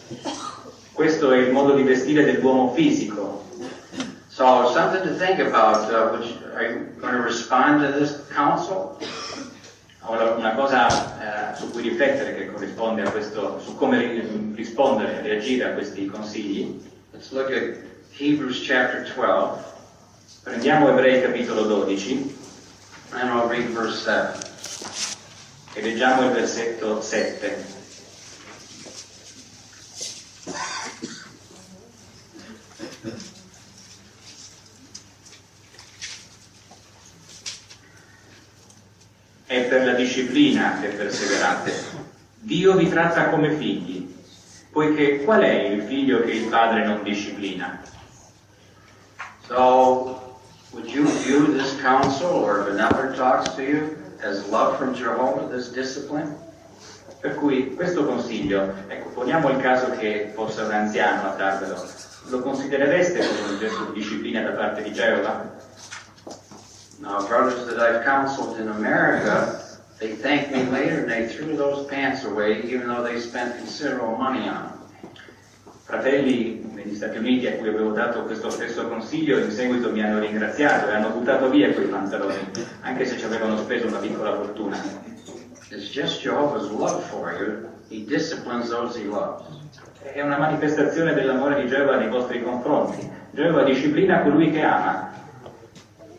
Questo è il modo di vestire dell'uomo fisico. So something to think about. Are you going to respond to this counsel? Una cosa su cui riflettere che corrisponde a questo, su come rispondere, reagire a questi consigli. Let's look at Hebrews chapter 12. Prendiamo Ebrei capitolo 12 and I'll read verse 7. E leggiamo il versetto 7. È per la disciplina che perseverate. Dio vi tratta come figli, poiché qual è il figlio che il padre non disciplina? So, would you view this counsel, or if another talks to you, as love from Jehovah, this discipline? Per cui questo consiglio, ecco, poniamo il caso che fosse un anziano a darvelo, lo considerereste come un gesto di disciplina da parte di Geova? Now, brothers that I've counseled in America, they thanked me later and they threw those pants away, even though they spent considerable money on them. Fratelli negli Stati Uniti a cui avevo dato questo stesso consiglio, in seguito mi hanno ringraziato e hanno buttato via quei pantaloni, anche se ci avevano speso una piccola fortuna. It's just Jehovah's love for you. He disciplines those he loves. È una manifestazione dell'amore di Geova nei vostri confronti. Geova disciplina colui che ama.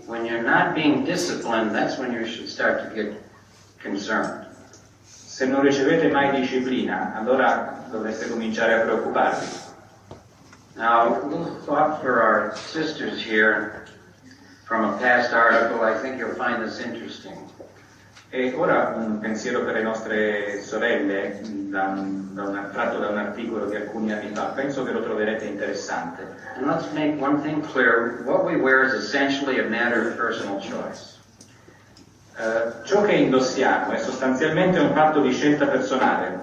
When you're not being disciplined, that's when you should start to get concerned. Se non ricevete mai disciplina, allora dovreste cominciare a preoccuparvi. Now, a little thought for our sisters here from a past article. I think you'll find this interesting. E ora un pensiero per le nostre sorelle, tratto da un articolo di alcuni anni fa. Penso che lo troverete interessante. And let's make one thing clear. What we wear is essentially a matter of personal choice. Ciò che indossiamo è sostanzialmente un fatto di scelta personale.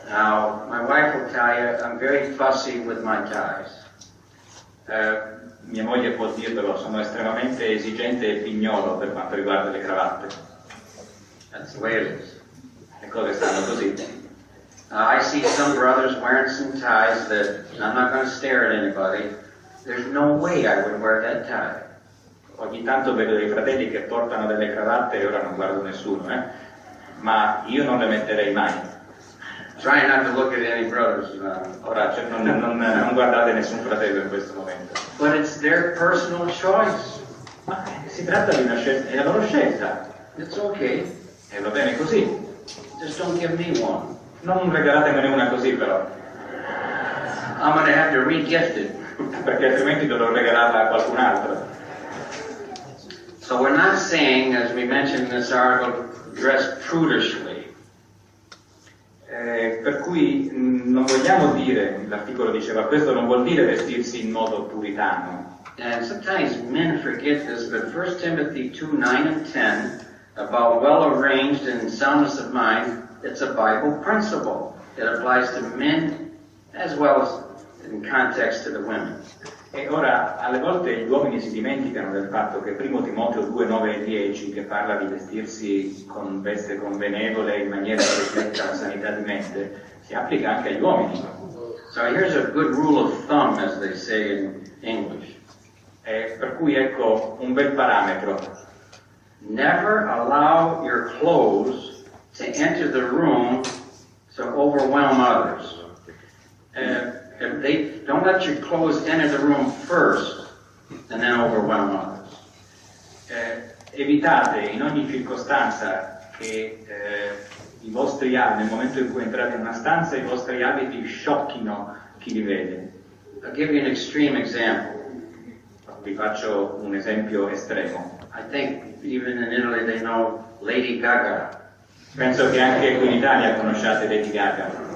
Now, my wife will tell you I'm very fussy with my ties. Mia moglie può dirvelo, sono estremamente esigente e pignolo per quanto riguarda le cravatte. That's the way it is. Le cose stanno così. I see some brothers wearing some ties that I'm not going to stare at anybody. There's no way I would wear that tie. Ogni tanto vedo dei fratelli che portano delle cravatte e ora non guardo nessuno, ma io non le metterei mai. Try not to look at any brothers. Ora non guardate nessun fratello in questo momento. But it's their personal choice. Ma si tratta di una scelta, è la loro scelta. It's okay. E va bene così. Just don't give me one. Non regalatemene una così però. I'm going to have to re-gift it. Perché altrimenti dovrò regalarla a qualcun altro. So we're not saying, as we mentioned in this article, dress prudishly. Per cui non vogliamo dire, l'articolo diceva, questo non vuol dire vestirsi in modo puritano. And sometimes men forget this, but 1 Timothy 2:9 and 10, about well arranged and soundness of mind, it's a Bible principle. It applies to men as well as in context to the women. E ora, alle volte gli uomini si dimenticano del fatto che 1 Timoteo 2, 9 e 10, che parla di vestirsi con veste convenevole in maniera che rifletta la sanità di mente, si applica anche agli uomini. So here's a good rule of thumb, as they say in English. Per cui ecco un bel parametro. Never allow your clothes to enter the room to overwhelm others. Don't let your clothes enter the room first and then overwhelm others. Evitate in ogni circostanza che i vostri abiti, nel momento in cui entrate in una stanza, i vostri abiti sciocchino chi li vede. I'll give you an extreme example. Vi faccio un esempio estremo. I think even in Italy they know Lady Gaga. Penso che anche qui in Italia conosciate Lady Gaga.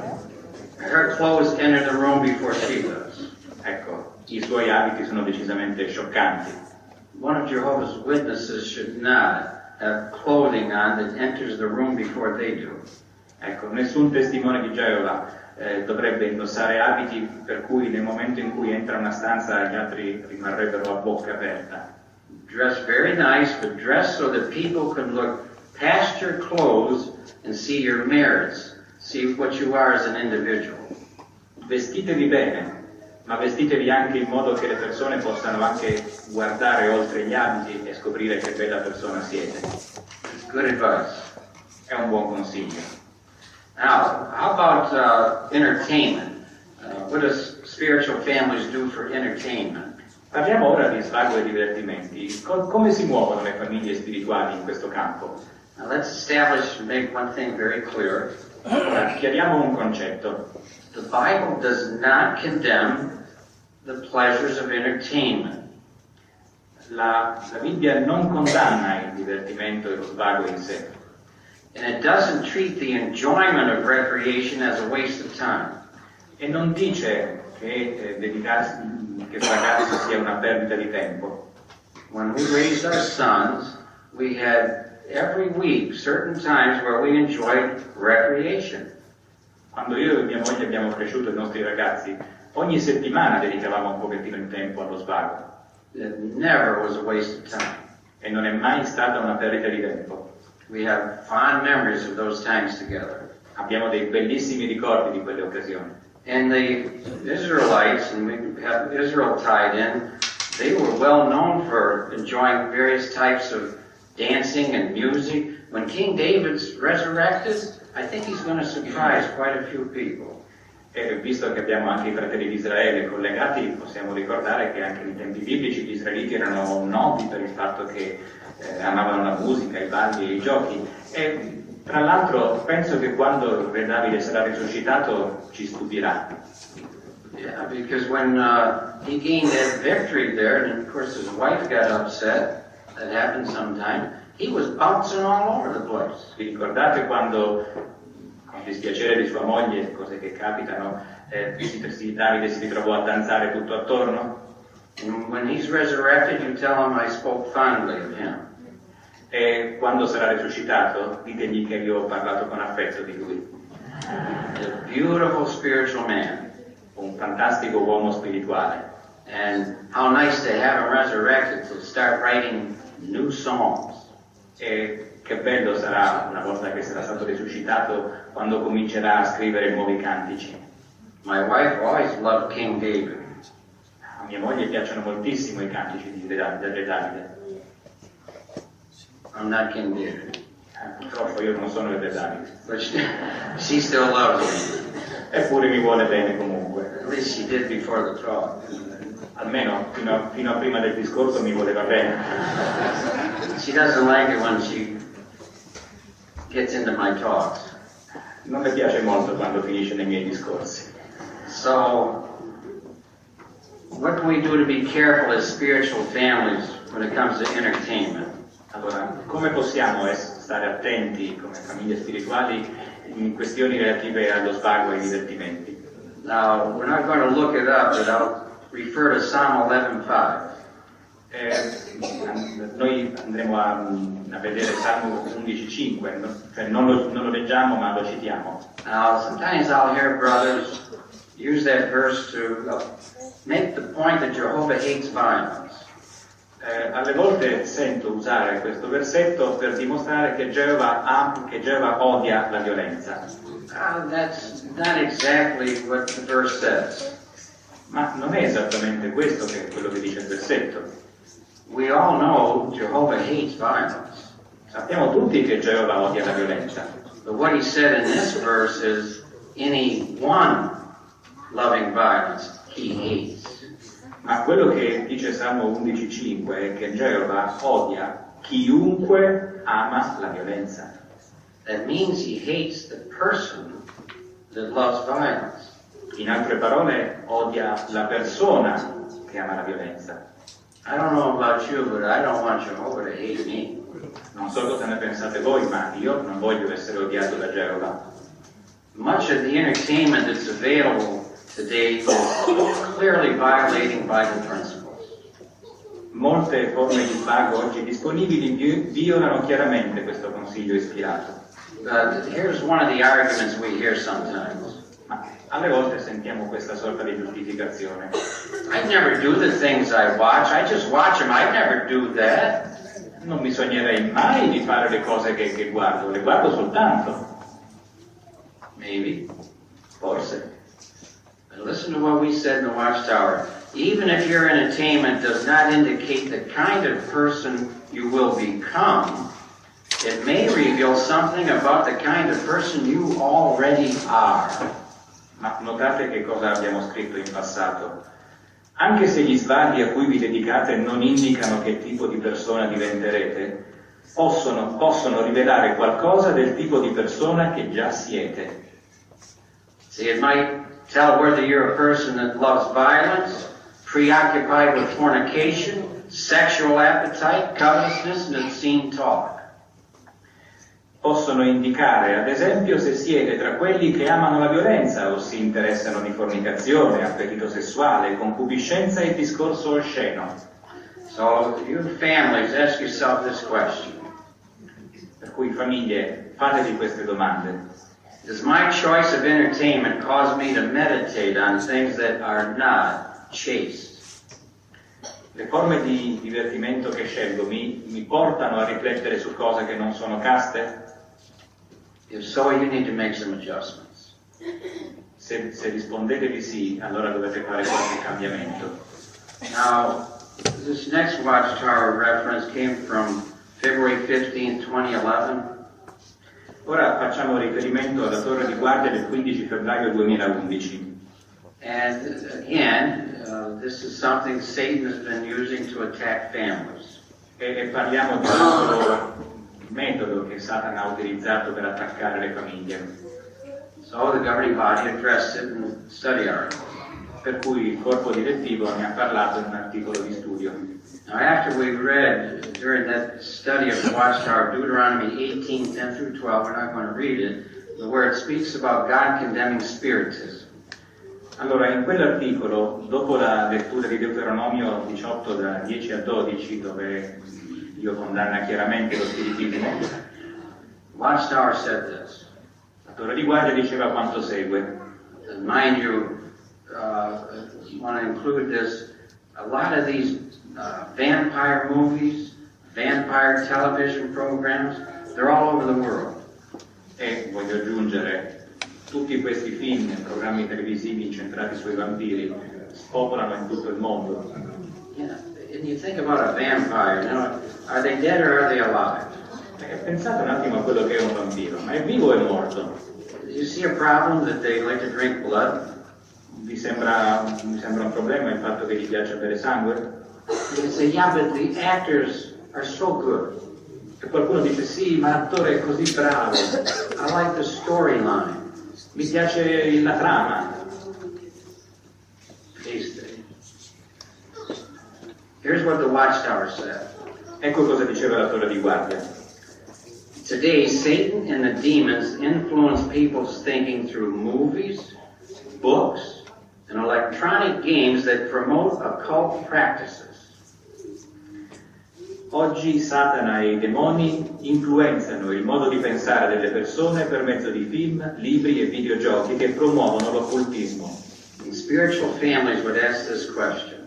Her clothes enter the room before she does. Ecco, i suoi abiti sono decisamente scioccanti. One of Jehovah's Witnesses should not have clothing on that enters the room before they do. Ecco, nessun testimone di Geova dovrebbe indossare abiti per cui nel momento in cui entra una stanza gli altri rimarrebbero a bocca aperta. Dress very nice, but dress so that people can look past your clothes and see your merits. See what you are as an individual. Vestitevi bene, ma vestitevi anche in modo che le persone possano anche guardare oltre gli abiti e scoprire che bella persona siete. It's good advice. È un buon consiglio. Now, how about entertainment? What does spiritual families do for entertainment? Parliamo ora di svago e divertimenti. Come si muovono le famiglie spirituali in questo campo? Now, let's establish and make one thing very clear. Chiariamo un concetto. The Bible does not condemn the pleasures of entertainment. La Bibbia non condanna il divertimento e lo svago in sé. And it doesn't treat the enjoyment of recreation as a waste of time. E non dice che svagarsi sia una perdita di tempo. When we raised our sons, we had every week certain times where we enjoyed recreation. Quando io e mia moglie abbiamo cresciuto i nostri ragazzi, ogni settimana dedicavamo un pochettino di tempo allo svago. It never was a waste of time. E non è mai stata una perdita di tempo. We have fond memories of those times together. Abbiamo dei bellissimi ricordi di quelle occasioni. And the Israelites, and we have Israel tied in, they were well known for enjoying various types of dancing and music. When King David's resurrected, I think he's going to surprise quite a few people. E visto che abbiamo anche i fratelli di Israele collegati, possiamo ricordare che anche nei tempi biblici gli israeliti erano noti per il fatto che amavano la musica, i balli e i giochi. E tra l'altro penso che quando Re Davide sarà risuscitato ci stupirà. Yeah, because when he gained that victory there, and of course his wife got upset, that happened sometime, he was bouncing all over the place. Vi ricordate quando, con dispiacere di sua moglie, cose che capitano, Davide si ritrovò a danzare tutto attorno? And when he's resurrected, you tell him I spoke fondly of him. E quando sarà risuscitato, ditegli che io ho parlato con affetto di lui. A beautiful spiritual man. Un fantastico uomo spirituale. And how nice to have him resurrected to start writing new songs. E che bello sarà, una volta che sarà stato risuscitato, quando comincerà a scrivere nuovi cantici. My wife always loved King David. A mia moglie piacciono moltissimo i cantici del Re Davide. I'm not King David. Purtroppo io non sono il Re Davide. But she still loves me. Eppure mi vuole bene comunque. At least she did before the talk. Almeno fino a prima del discorso mi voleva bene. She doesn't like it when she gets into my talks. Non mi piace molto quando finisce nei miei discorsi. So, what can we do to be careful as spiritual families when it comes to entertainment? Allora, come possiamo stare attenti come famiglie spirituali in questioni relative allo svago e ai divertimenti? Now, we're not going to look it up, but I'll refer to Psalm 11:5. Noi andremo a vedere Salmo 11.5, cioè non lo leggiamo ma lo citiamo. Now, sometimes I'll hear brothers use that verse to make the point that Jehovah hates violence. Alle volte sento usare questo versetto per dimostrare che Geova odia la violenza. That's not exactly what the verse says. Ma non è esattamente questo che è quello che dice il versetto. We all know Jehovah hates violence. Sappiamo tutti che Geova odia la violenza. But what he said in this verse is anyone loving violence he hates. Ma quello che dice Salmo 11.5 è che Geova odia chiunque ama la violenza. That means he hates the person that loves violence. In altre parole, odia la persona che ama la violenza. I don't know about you, but I don't want Jehovah to hate me. Non so cosa ne pensate voi, ma io non voglio essere odiato da Geova. Much of the entertainment that's available today is clearly violating Bible principles. Molte forme di svago oggi disponibili violano chiaramente questo consiglio ispirato. Here's one of the arguments we hear sometimes. Ma alle volte sentiamo questa sorta di giustificazione. I never do the things I watch. I just watch them. I never do that. Non mi sognerei mai di fare le cose che guardo, le guardo soltanto. Maybe. Forse. But listen to what we said in the Watchtower. Even if your entertainment does not indicate the kind of person you will become, it may reveal something about the kind of person you already are. Ma notate che cosa abbiamo scritto in passato. Anche se gli svaghi a cui vi dedicate non indicano che tipo di persona diventerete, possono rivelare qualcosa del tipo di persona che già siete. See, it might tell whether you're a person that loves violence, preoccupied with fornication, sexual appetite, covetousness, and obscene talk. Possono indicare, ad esempio, se siete tra quelli che amano la violenza o si interessano di fornicazione, appetito sessuale, concupiscenza e discorso osceno. So, you families, ask yourself this question. Per cui, famiglie, fatevi queste domande. Does my choice of entertainment cause me to meditate on things that are not chaste? Le forme di divertimento che scelgo mi portano a riflettere su cose che non sono caste? If so, you need to make some adjustments. Se rispondete di sì, allora dovete fare qualche cambiamento. Now, this next Watchtower reference came from February 15, 2011. Ora facciamo riferimento alla torre di guardia del 15 febbraio 2011. And again, this is something Satan has been using to attack families. E parliamo di un metodo che Satana ha utilizzato per attaccare le famiglie. So the governing body addressed it in a study article. Per cui il corpo direttivo ne ha parlato in un articolo di studio. Now, after we read during that study of the Watchtower, Deuteronomy 18, 10 through 12, we're not going to read it, where it speaks about God condemning spiritism. Allora, in quell'articolo, dopo la lettura di Deuteronomio 18 da 10 a 12, dove Dio condanna chiaramente lo spiritismo, Watchtower said this. La torre di guardia diceva quanto segue. And mind you, want to include this, a lot of these vampire movies, vampire television programs, they're all over the world. E voglio aggiungere, tutti questi film e programmi televisivi incentrati sui vampiri spopolano in tutto il mondo. Yeah, and you think about a vampire, you know, are they dead or are they alive? Pensate un attimo a quello che è un vampiro, ma è vivo o è morto? You see a problem that they like to drink blood? Vi sembra un problema il fatto che gli piace bere sangue? You say, yeah, but the actors are so good. E qualcuno dice, sì, ma l'attore è così bravo. I like the storyline. Mi piace la trama. Here's what the Watchtower said. Ecco cosa diceva la torre di guardia. Today, Satan and the demons influence people's thinking through movies, books, and electronic games that promote occult practices. Oggi Satana e i demoni influenzano il modo di pensare delle persone per mezzo di film, libri e videogiochi che promuovono l'occultismo. Spiritual families would ask this question.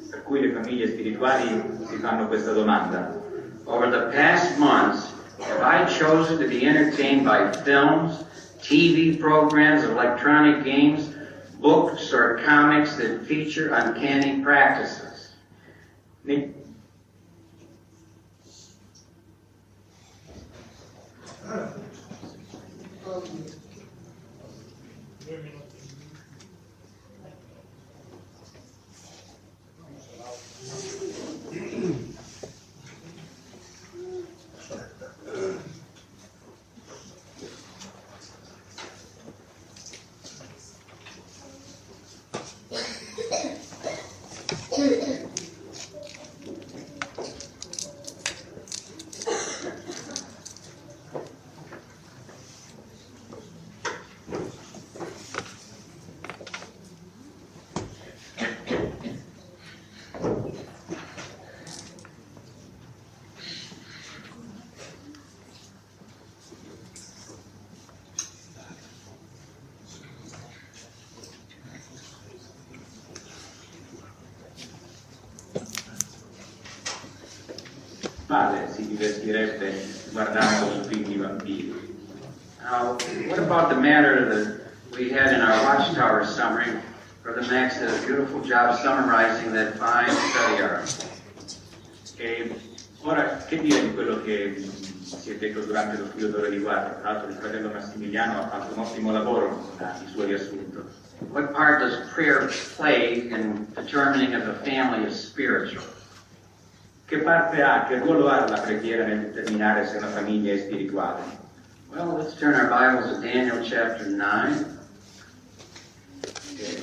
Per cui le famiglie spirituali si fanno questa domanda. Over the past months, have I chosen to be entertained by films, TV programs, electronic games, books or comics that feature uncanny practices? Si divertirebbe guardando un film di vampiri. Now, what about the matter that we had in our Watchtower summary? Brother Max did a beautiful job summarizing that fine study art. E ora, che dire di quello che si è detto durante lo studio d'ore di guardia? Tra l'altro il fratello Massimiliano ha fatto un ottimo lavoro con il suo riassunto. What part does prayer play in determining if a family is spiritual? Che parte ha, che ruolo ha la preghiera nel determinare se una famiglia è spirituale? Well, let's turn our Bibles to Daniel chapter 9.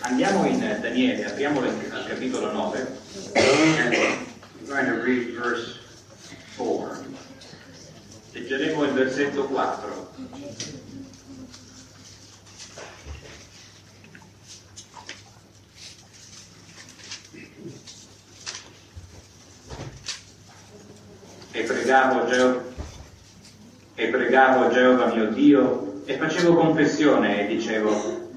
Andiamo in Daniele, apriamolo al capitolo 9. And we're going to read verse 4. Leggeremo il versetto 4. E pregavo Geova mio Dio e facevo confessione e dicevo: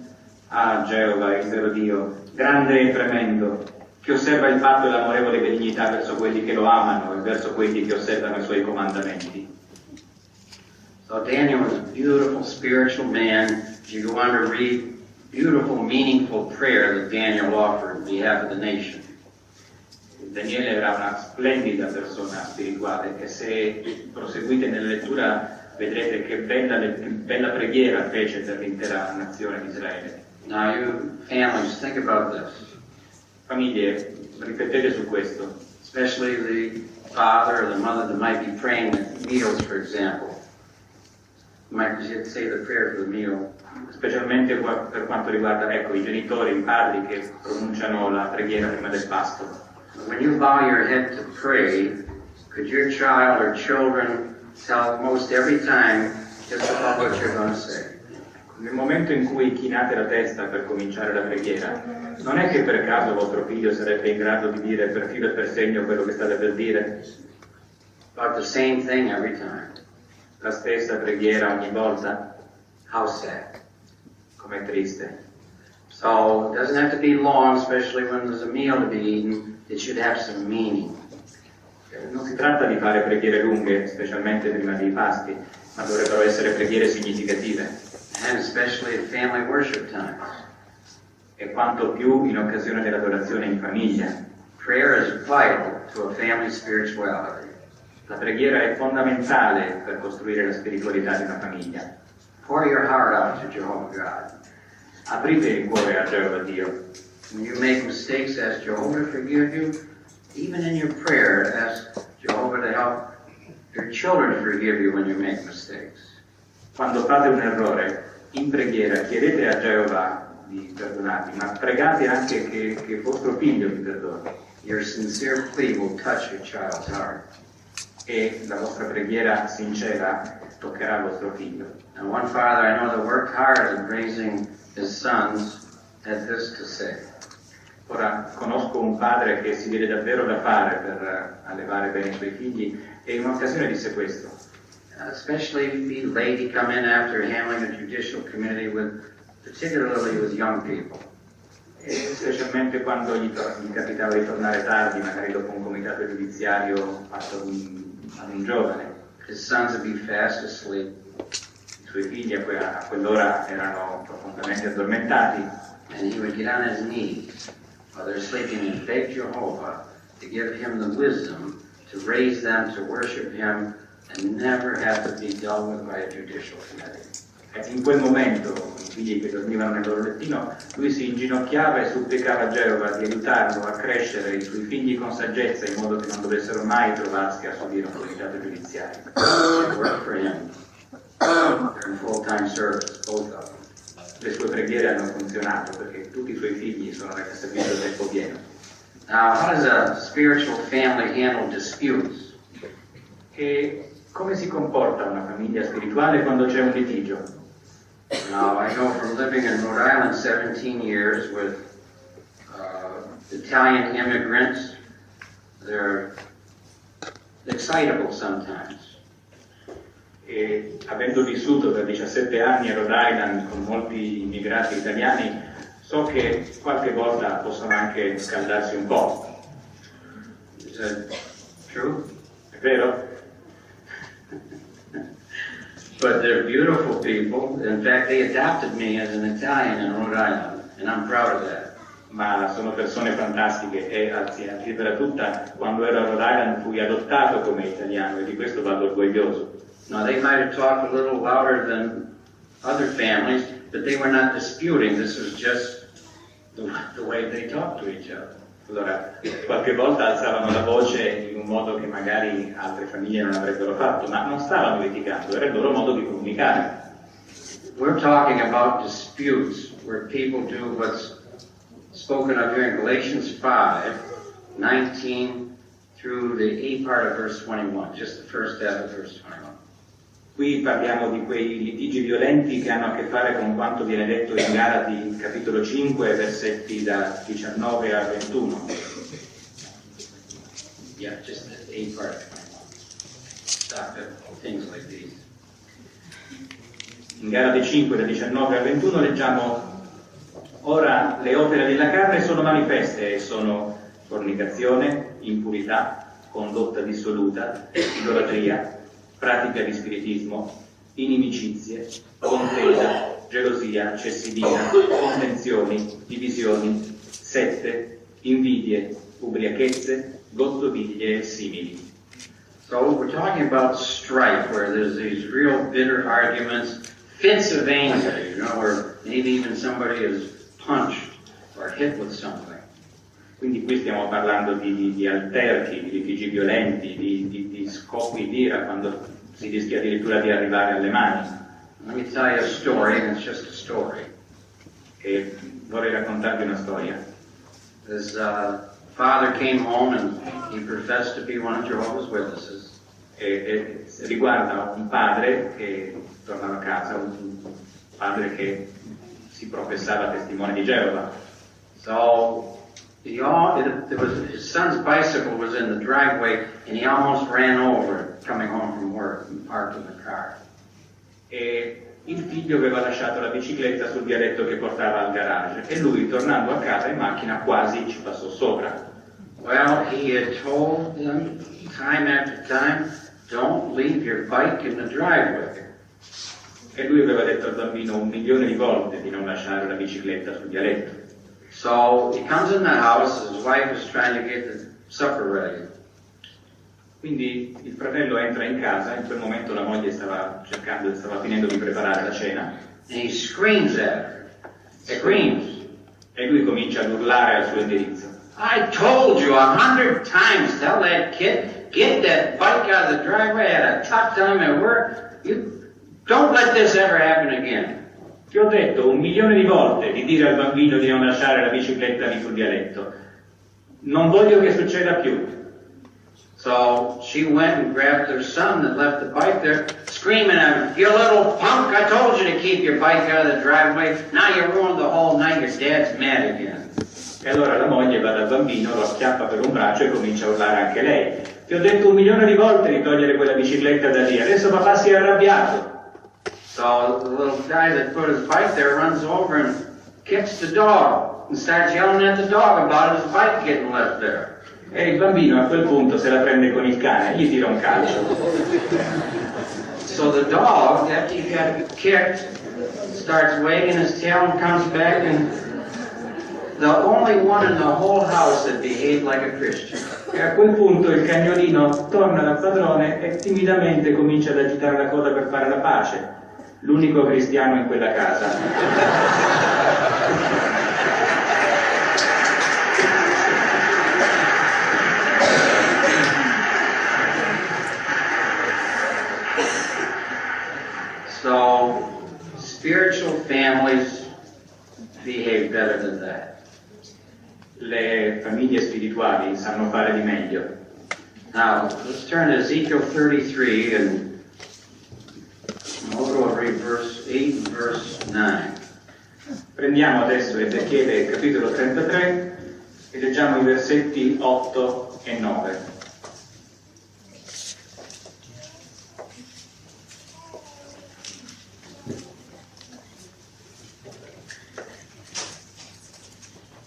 ah, Geova, il vero Dio, grande e tremendo, che osserva il patto e l'amorevole benignità verso quelli che lo amano e verso quelli che osservano i suoi comandamenti. So Daniel was a beautiful spiritual man. You go on to read beautiful, meaningful prayer that Daniel offered on behalf of the nation. Daniele era una splendida persona spirituale e se proseguite nella lettura vedrete che bella preghiera fece per l'intera nazione di Israele. Now you families, think about this. Famiglie, riflettete su questo. Especially the father or the mother that might be praying at meals, for example. You might say the prayer for the meal. Specialmente per quanto riguarda, ecco, i genitori, i padri che pronunciano la preghiera prima del pasto. When you bow your head to pray, could your child or children tell most every time just about what you're going to say? Nel momento in cui chinate la testa per cominciare la preghiera, non è che per caso vostro figlio sarebbe in grado di dire per filo e per segno quello che state per dire? About the same thing every time. La stessa preghiera ogni volta? How sad. Com'è triste. So it doesn't have to be long, especially when there's a meal to be eaten. It should have some meaning. Non si tratta di fare preghiere lunghe, specialmente prima dei pasti, ma dovrebbero essere preghiere significative. And especially at family worship times. E quanto più in occasione dell'adorazione in famiglia. Prayer is vital to a family spirituality. La preghiera è fondamentale per costruire la spiritualità di una famiglia. Pour your heart out to Jehovah God. Aprite il cuore a Geova Dio. When you make mistakes, ask Jehovah to forgive you. Even in your prayer, ask Jehovah to help your children forgive you when you make mistakes. Quando fate un errore, in preghiera chiedete a Geova di perdonarvi, ma pregate anche che vostro figlio vi perdoni. Your sincere plea will touch your child's heart. E la vostra preghiera sincera toccherà il vostro figlio. And one father I know that worked hard at raising his sons had this to say. Ora, conosco un padre che si vede davvero da fare per allevare bene i suoi figli e in un'occasione disse questo. Especially the lady come in after handling the judicial committee particularly with young people. E specialmente quando gli capitava di tornare tardi, magari dopo un comitato giudiziario fatto ad un giovane. His sons would be fast asleep. I suoi figli a quell'ora erano profondamente addormentati. And he would get on his knees while they're sleeping and beg Jehovah to give him the wisdom to raise them to worship him and never have to be dealt with by a judicial committee. In quel momento, i figli che dormivano nel loro lettino, lui si inginocchiava e supplicava a Geova di aiutarlo a crescere i suoi figli con saggezza in modo che non dovessero mai trovarsi a subire un comitato giudiziario. Work for him. They're in full-time service, both of them. Le sue preghiere hanno funzionato perché tutti i suoi figli sono nel servizio a tempo pieno. Now, how does a spiritual family handle disputes? E come si comporta una famiglia spirituale quando c'è un litigio? Now, I know from living in Rhode Island 17 years with Italian immigrants, they're excitable sometimes. E avendo vissuto per 17 anni a Rhode Island con molti immigrati italiani, so che qualche volta possono anche scaldarsi un po'. Is that true? È vero? But they're beautiful people. In fact, they adopted me as an Italian in Rhode Island, and I'm proud of that. Ma sono persone fantastiche e anzi, a dirvela tutta, quando ero a Rhode Island fui adottato come italiano e di questo vado orgoglioso. Now, they might have talked a little louder than other families, but they were not disputing. This was just the way they talked to each other. Allora, qualche volta alzavano la voce in un modo che magari altre famiglie non avrebbero fatto, ma non stavano litigando, era il loro modo di comunicare. We're talking about disputes where people do what's spoken of here in Galatians 5:19 through the A part of verse 21, just the first half of verse 21. Qui parliamo di quei litigi violenti che hanno a che fare con quanto viene detto in Galati capitolo 5, versetti da 19 a 21. Yeah, just the A part of 21. Stop at things like these. In Galati 5, da 19 a 21 leggiamo: ora le opere della carne sono manifeste e sono fornicazione, impurità, condotta dissoluta, idolatria, pratica di spiritismo, inimicizie, contesa, gelosia, cessidina, contenzioni, divisioni, sette, invidie, ubriachezze, gottoviglie e simili. So we're talking about strife, where there's these real bitter arguments, fits of anger, where maybe even somebody is punched or hit with something. Quindi qui stiamo parlando di alterchi, di litigi violenti, di scoppi di ira, quando si rischia addirittura di arrivare alle mani. Let me tell you a story, and it's just a story. E vorrei raccontarvi una storia. His father came home and he professed to be one of Jehovah's Witnesses. E riguarda un padre che tornava a casa, un padre che si professava testimone di Geova. So his son's bicycle was in the driveway, and he almost ran over it coming home from work and parked in the car. E il figlio aveva lasciato la bicicletta sul vialetto che portava al garage e lui, tornando a casa in macchina, quasi ci passò sopra. Well, he had told them time after time, don't leave your bike in the driveway. E lui aveva detto al bambino 1.000.000 di volte di non lasciare la bicicletta sul vialetto. So he comes in the house, his wife is trying to get the supper ready. Quindi il fratello entra in casa, in quel momento la moglie stava finendo di preparare la cena. And he screams at her. Screams. E lui comincia ad urlare al suo indirizzo. I told you 100 times, tell that kid, get that bike out of the driveway at a tough time at work. You don't let this ever happen again. Ti ho detto 1.000.000 di volte di dire al bambino di non lasciare la bicicletta lì sul vialetto. Non voglio che succeda più. So she went and grabbed her son and left the bike there, screaming at him, you little punk, I told you to keep your bike out of the driveway. Now you ruined the whole night, your dad's mad again. E allora la moglie va dal bambino, lo acchiappa per un braccio e comincia a urlare anche lei. Ti ho detto 1.000.000 di volte di togliere quella bicicletta da lì, adesso papà si è arrabbiato. So the little guy that put his bike there runs over and kicks the dog and starts yelling at the dog about his bike getting left there. E il bambino a quel punto se la prende con il cane e gli tira un calcio. So the dog, after he got kicked, starts wagging his tail and comes back, and the only one in the whole house that behaved like a Christian. E a quel punto il cagnolino torna dal padrone e timidamente comincia ad agitare la coda per fare la pace. L'unico cristiano in quella casa. So, spiritual families behave better than that. Le famiglie spirituali sanno fare di meglio. Now, let's turn to Ezekiel 33 and we'll read verse 8 and verse 9. Prendiamo adesso Ezechiele capitolo 33 e leggiamo i versetti 8 e 9.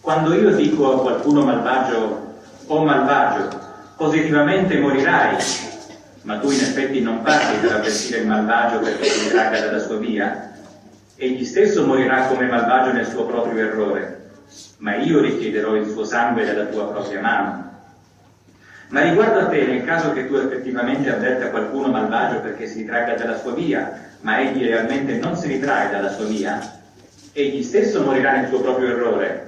Quando io dico a qualcuno malvagio, o malvagio, positivamente morirai, ma tu in effetti non parli per avvertire il malvagio perché si tragga dalla sua via, egli stesso morirà come malvagio nel suo proprio errore, ma io richiederò il suo sangue dalla tua propria mano. Ma riguardo a te, nel caso che tu effettivamente avverta qualcuno malvagio perché si tragga dalla sua via, ma egli realmente non si ritrae dalla sua via, egli stesso morirà nel suo proprio errore,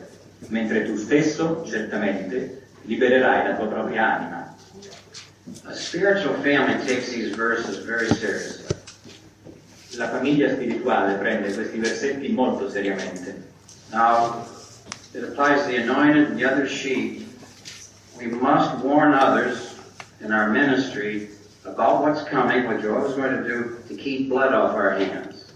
mentre tu stesso, certamente, libererai la tua propria anima. A spiritual family takes these verses very seriously. La famiglia spirituale prende questi versetti molto seriamente. Now, it applies to the anointed and the other sheep. We must warn others in our ministry about what's coming, what Jehovah's going to do to keep blood off our hands.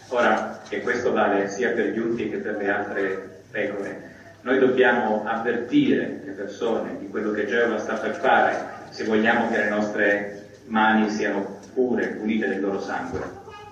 Ora, e questo vale sia per gli unti che per le altre pecore, noi dobbiamo avvertire le persone di quello che Geova sta per fare se vogliamo che le nostre mani siano pure, pulite del loro sangue.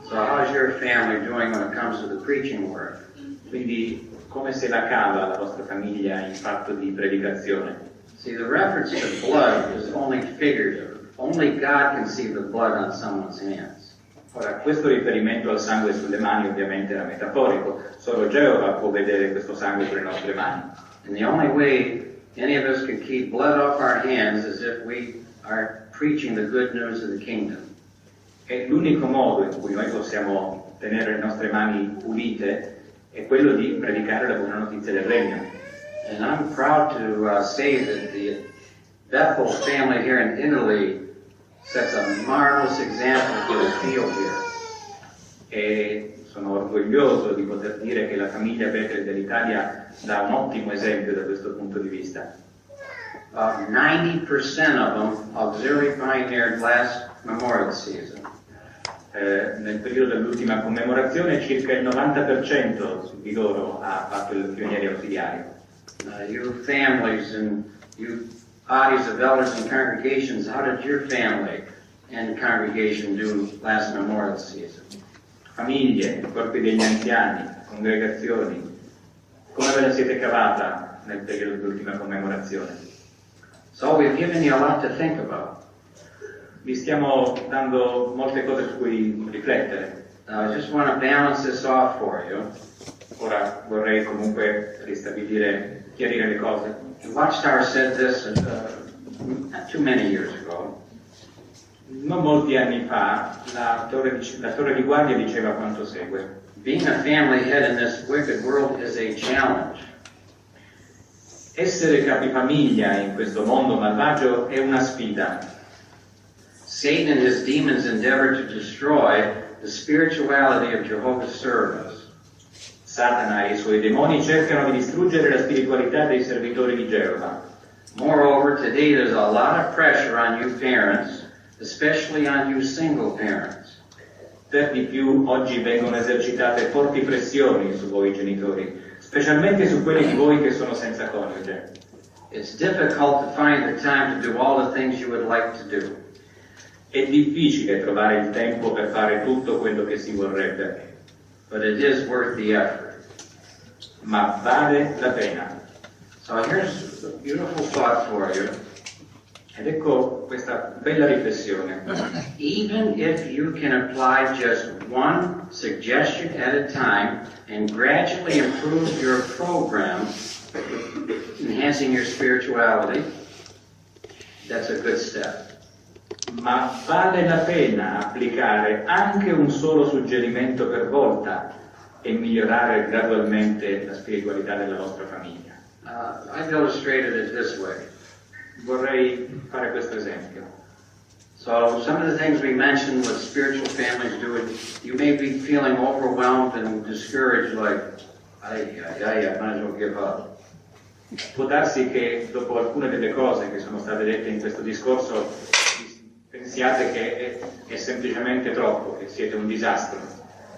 So how's your family doing when it comes to the preaching work? Quindi come se la cava la vostra famiglia in fatto di predicazione? See, the reference to blood is only figurative. Only God can see the blood on someone's hands. Ora, questo riferimento al sangue sulle mani ovviamente era metaforico, solo Geova può vedere questo sangue sulle nostre mani. And the only way any of us can keep blood off our hands is if we are preaching the good news of the kingdom. E l'unico modo in cui noi possiamo tenere le nostre mani pulite è quello di predicare la buona notizia del regno. And I'm proud to say that the Bethel family here in Italy sets a marvelous example for the field here. E sono orgoglioso di poter dire che la famiglia Betel dell'Italia dà un ottimo esempio da questo punto di vista. 90% of them auxiliary pioneered last memorial season. Nel periodo dell'ultima commemorazione circa il 90% di loro ha fatto il pioniere ausiliario. You families and you bodies of elders and congregations, how did your family and congregation do last memorial season? Famiglie, corpi degli anziani, congregazioni, come ve la siete cavata nel periodo dell'ultima commemorazione? So we've given you a lot to think about. Vi stiamo dando molte cose su cui riflettere. Now, I just want to balance this off for you. Ora vorrei comunque ristabilire, chiarire le cose. The Watchtower said this not too many years ago. Non molti anni fa la torre di guardia diceva quanto segue. Being a family head in this wicked world is a challenge. Essere capifamiglia in questo mondo malvagio è una sfida. Satan and his demons endeavor to destroy the spirituality of Jehovah's servants. Satana e i suoi demoni cercano di distruggere la spiritualità dei servitori di Geova. Moreover, today there's a lot of pressure on you parents, especially on you single parents. Per di più, oggi vengono esercitate forti pressioni su voi genitori, specialmente su quelli di voi che sono senza coniuge. It's difficult to find the time to do all the things you would like to do. È difficile trovare il tempo per fare tutto quello che si vorrebbe, but it is worth the effort. ma vale la pena. So here's a beautiful thought for you. Ed ecco questa bella riflessione. Even if you can apply just one suggestion at a time and gradually improve your program, enhancing your spirituality, that's a good step. Ma vale la pena applicare anche un solo suggerimento per volta e migliorare gradualmente la spiritualità della vostra famiglia. I've illustrated it this way. Vorrei fare questo esempio. So some of the things we mentioned what spiritual families do, you may be feeling overwhelmed and discouraged, like, I might as well give up. Può darsi che dopo alcune delle cose che sono state dette in questo discorso pensiate che è semplicemente troppo, che siete un disastro.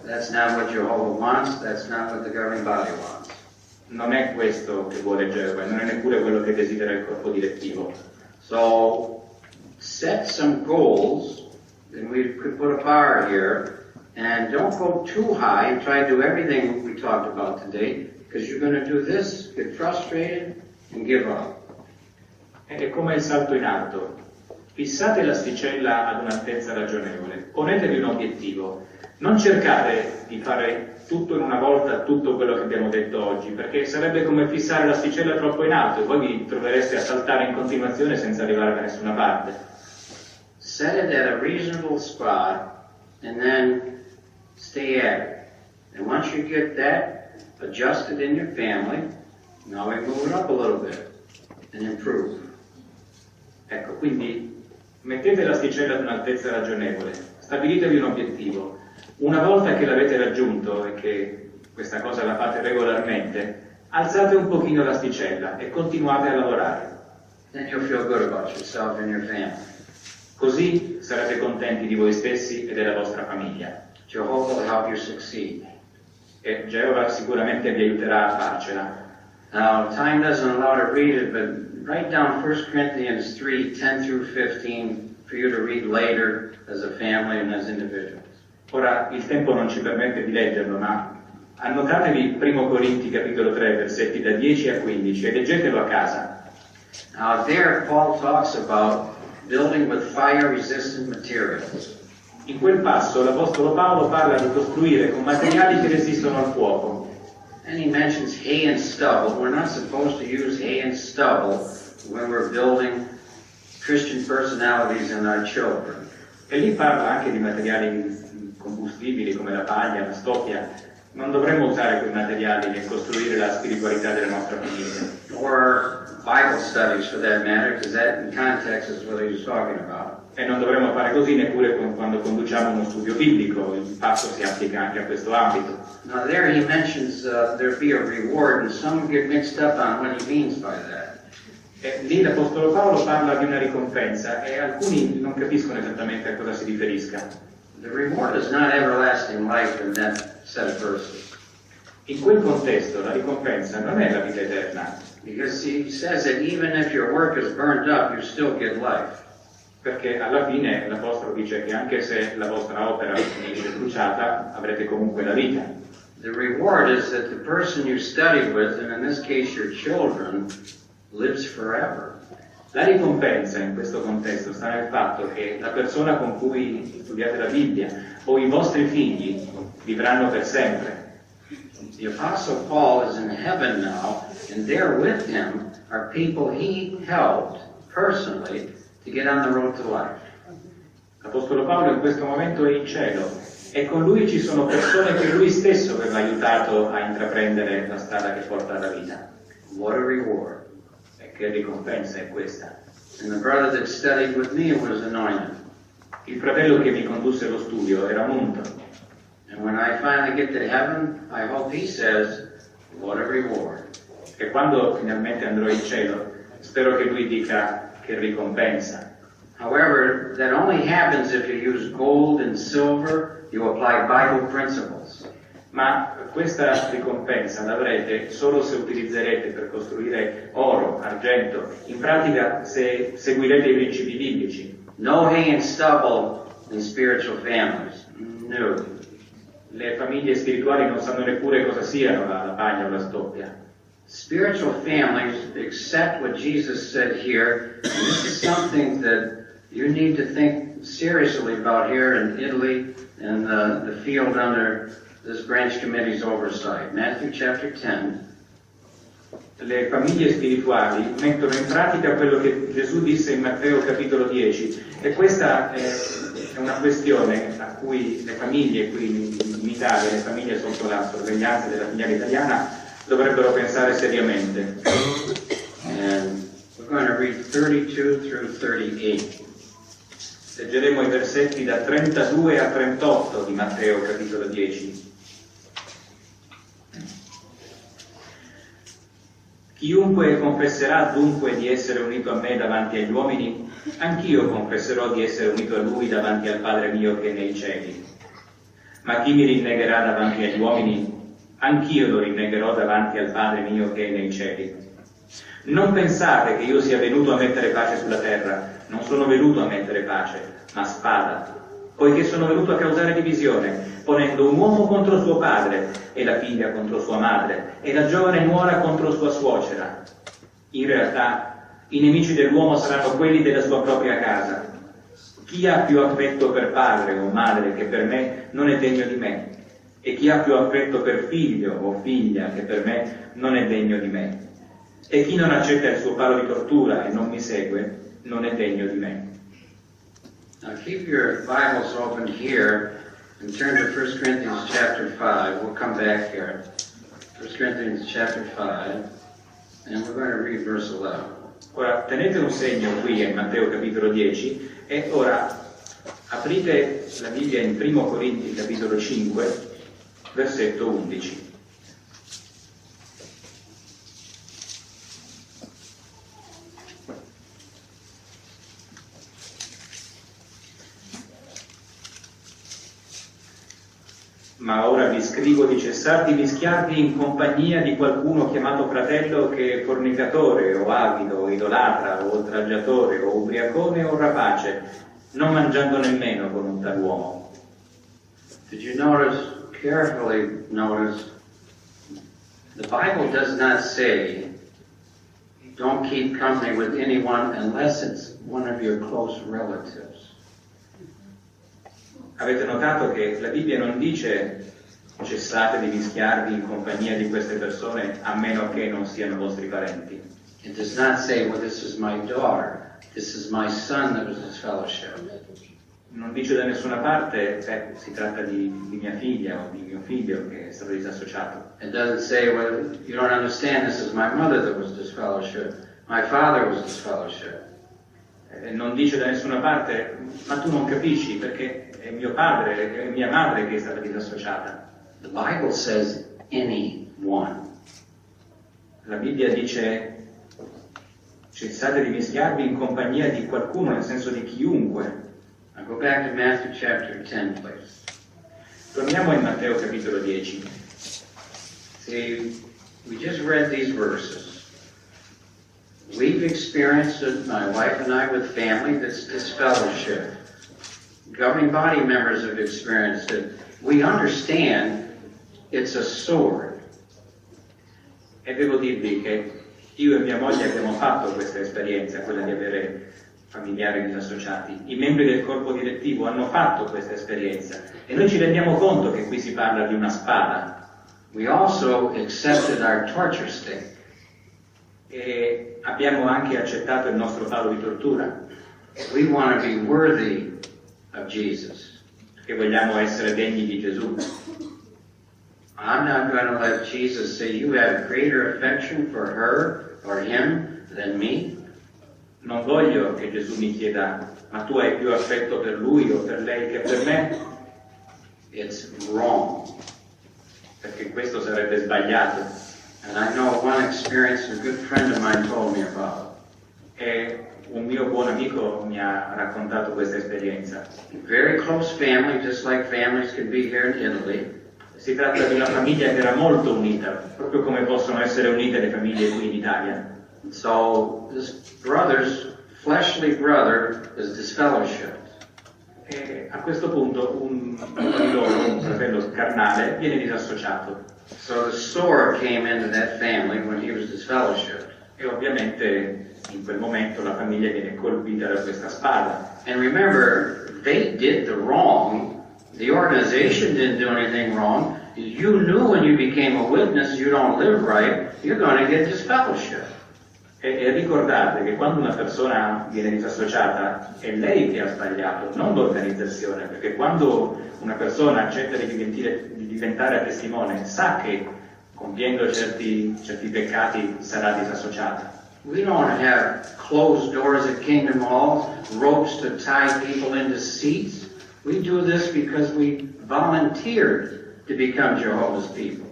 That's not what Jehovah wants, that's not what the governing body wants. Non è questo che vuole Geova, non è neppure quello che desidera il corpo direttivo. So set some goals, and we could put a bar here, and don't go too high and try to do everything we talked about today, because you're going to do this, get frustrated, and give up. È come il salto in alto. Fissate l'asticella ad un'altezza ragionevole, ponetevi un obiettivo, non cercate di fare tutto in una volta, tutto quello che abbiamo detto oggi, perché sarebbe come fissare l'asticella troppo in alto e voi vi trovereste a saltare in continuazione senza arrivare da nessuna parte. Set it at a reasonable spot and then stay at it. And once you get that adjusted in your family, now we move it up a little bit and improve. Ecco, quindi mettete l'asticella ad un'altezza ragionevole, stabilitevi un obiettivo. Una volta che l'avete raggiunto e che questa cosa la fate regolarmente, alzate un pochino l'asticella e continuate a lavorare. Then you'll feel good about yourself and your family. Così sarete contenti di voi stessi e della vostra famiglia. Jehovah will help you succeed. E Geova sicuramente vi aiuterà a farcela. Now, time doesn't allow to read it, but write down 1 Corinthians 3, 10 through 15 for you to read later as a family and as individuals. Ora il tempo non ci permette di leggerlo, ma annotatevi 1 Corinti capitolo 3, versetti da 10 a 15 e leggetelo a casa. Now there Paul talks about building with fire-resistant materials. In quel passo l'Apostolo Paolo parla di costruire con materiali che resistono al fuoco. And he mentions hay and stubble. We're not supposed to use hay and stubble when we're building Christian personalities in our children. E lì parla anche di materiali combustibili come la paglia, la stoppia. Non dovremmo usare quei materiali nel costruire la spiritualità della nostra famiglia. Or Bible studies for that matter, because that in context is what he's talking about. E non dovremmo fare così neppure quando conduciamo uno studio biblico, il passo si applica anche a questo ambito. Now there he mentions there be a reward, and some get mixed up on what he means by that. E lì l'Apostolo Paolo parla di una ricompensa e alcuni non capiscono esattamente a cosa si riferisca. The reward is not everlasting life in that set of verses. In quel contesto la ricompensa non è la vita eterna. Because he says that even if your work is burned up, you still get life. Perché alla fine l'Apostolo dice che anche se la vostra opera finisce bruciata, avrete comunque la vita. The reward is that the person you study with, and in this case your children, lives forever. La ricompensa in questo contesto sta nel fatto che la persona con cui studiate la Bibbia o i vostri figli vivranno per sempre. The Apostle Paul is in heaven now, and there with him are people he helped personally to get on the road to life. L'Apostolo Paolo in questo momento è in cielo e con lui ci sono persone che lui stesso aveva aiutato a intraprendere la strada che porta alla vita. What a reward. E che ricompensa è questa? And the brother that studied with me was anointed. Il fratello che mi condusse lo studio era unto. And when I finally get to heaven, I hope he says, what a reward. E quando finalmente andrò in cielo, spero che lui dica che ricompensa. However, that only happens if you use gold and silver, you apply Bible principles. ma questa ricompensa l'avrete solo se utilizzerete per costruire oro, argento, in pratica se seguirete i principi biblici. No hay and stubble in spiritual families. No. Le famiglie spirituali non sanno neppure cosa siano la paglia o la stoppia. Spiritual families accept what Jesus said here. And this is something that you need to think seriously about here in Italy and the field under this branch committee's oversight. Matthew chapter 10. Le famiglie spirituali mettono in pratica quello che Gesù disse in Matteo capitolo 10 e questa è una questione a cui le famiglie qui in Italia, le famiglie sotto la sorveglianza della filiale italiana dovrebbero pensare seriamente. And we're going to read 32 through 38. Leggeremo i versetti da 32 a 38 di Matteo capitolo 10. Chiunque confesserà dunque di essere unito a me davanti agli uomini, anch'io confesserò di essere unito a lui davanti al Padre mio che è nei cieli. Ma chi mi rinnegherà davanti agli uomini, anch'io lo rinnegherò davanti al Padre mio che è nei cieli. Non pensate che io sia venuto a mettere pace sulla terra, non sono venuto a mettere pace, ma spada, poiché sono venuto a causare divisione, ponendo un uomo contro suo padre, e la figlia contro sua madre, e la giovane nuora contro sua suocera. In realtà, i nemici dell'uomo saranno quelli della sua propria casa. Chi ha più affetto per padre o madre che per me non è degno di me, e chi ha più affetto per figlio o figlia che per me non è degno di me. E chi non accetta il suo palo di tortura e non mi segue, non è degno di me. Now keep your Bibles open here and turn to 1 Corinthians chapter 5. We'll come back here. 1 Corinthians chapter 5, and we're going to read verse 11. Ora tenete un segno qui in Matteo capitolo 10 e ora aprite la Bibbia in 1 Corinzi capitolo 5, versetto 11. Ma ora vi scrivo di cessar di mischiarvi in compagnia di qualcuno chiamato fratello che è fornicatore, o avido, o idolatra, o oltraggiatore, o ubriacone, o rapace, non mangiando nemmeno con un tal uomo. Did you carefully notice, the Bible does not say, don't keep company with anyone unless it's one of your close relatives. Avete notato che la Bibbia non dice cessate di mischiarvi in compagnia di queste persone a meno che non siano vostri parenti. It does not say, well, this is my daughter, this is my son that was disfellowship. Non dice da nessuna parte, si tratta di mia figlia o di mio figlio che è stato disassociato. It doesn't say, well, you don't understand, this is my mother that was disfellowship, my father was disfellowship. Non dice da nessuna parte, ma tu non capisci perché è mio padre, è mia madre che è stata disassociata. The Bible says anyone. La Bibbia dice cessate di mischiarvi in compagnia di qualcuno, nel senso di chiunque. Now go back to Matthew chapter 10, please. Torniamo in Matteo capitolo 10. See, we just read these verses. We've experienced it, my wife and I, with family that's disfellowship. Governing body members have experienced it. We understand it's a sword. E devo dirvi che io e mia moglie abbiamo fatto questa esperienza, quella di avere familiari disassociati. I membri del corpo direttivo hanno fatto questa esperienza e noi ci rendiamo conto che qui si parla di una spada. We also accepted our torture stick. E abbiamo anche accettato il nostro palo di tortura. We want to be worthy of Jesus. Che vogliamo essere degni di Gesù. I'm not going to let Jesus say you have greater affection for her or him than me. Non voglio che Gesù mi chieda, ma tu hai più affetto per lui o per lei che per me? It's wrong. Perché questo sarebbe sbagliato. And I know one experience a good friend of mine told me about. E un mio buon amico mi ha raccontato questa esperienza. Very close family, just like families can be here in Italy. Si tratta di una famiglia che era molto unita, proprio come possono essere unite le famiglie qui in Italia. So this brother's fleshly brother is disfellowshipped. E a questo punto uno di loro, un fratello carnale, viene disassociato. So the sword came into that family when he was disfellowshipped. E ovviamente in quel momento la famiglia viene colpita da questa spada. And remember, they did the wrong. The organization didn't do anything wrong. You knew when you became a witness you don't live right, you're going to get disfellowshipped. E ricordate che quando una persona viene disassociata è lei che ha sbagliato, non l'organizzazione, perché quando una persona accetta di diventare testimone sa che compiendo certi peccati sarà disassociata. We don't have closed doors at Kingdom Hall, ropes to tie people into seats. We do this because we volunteered to become Jehovah's people.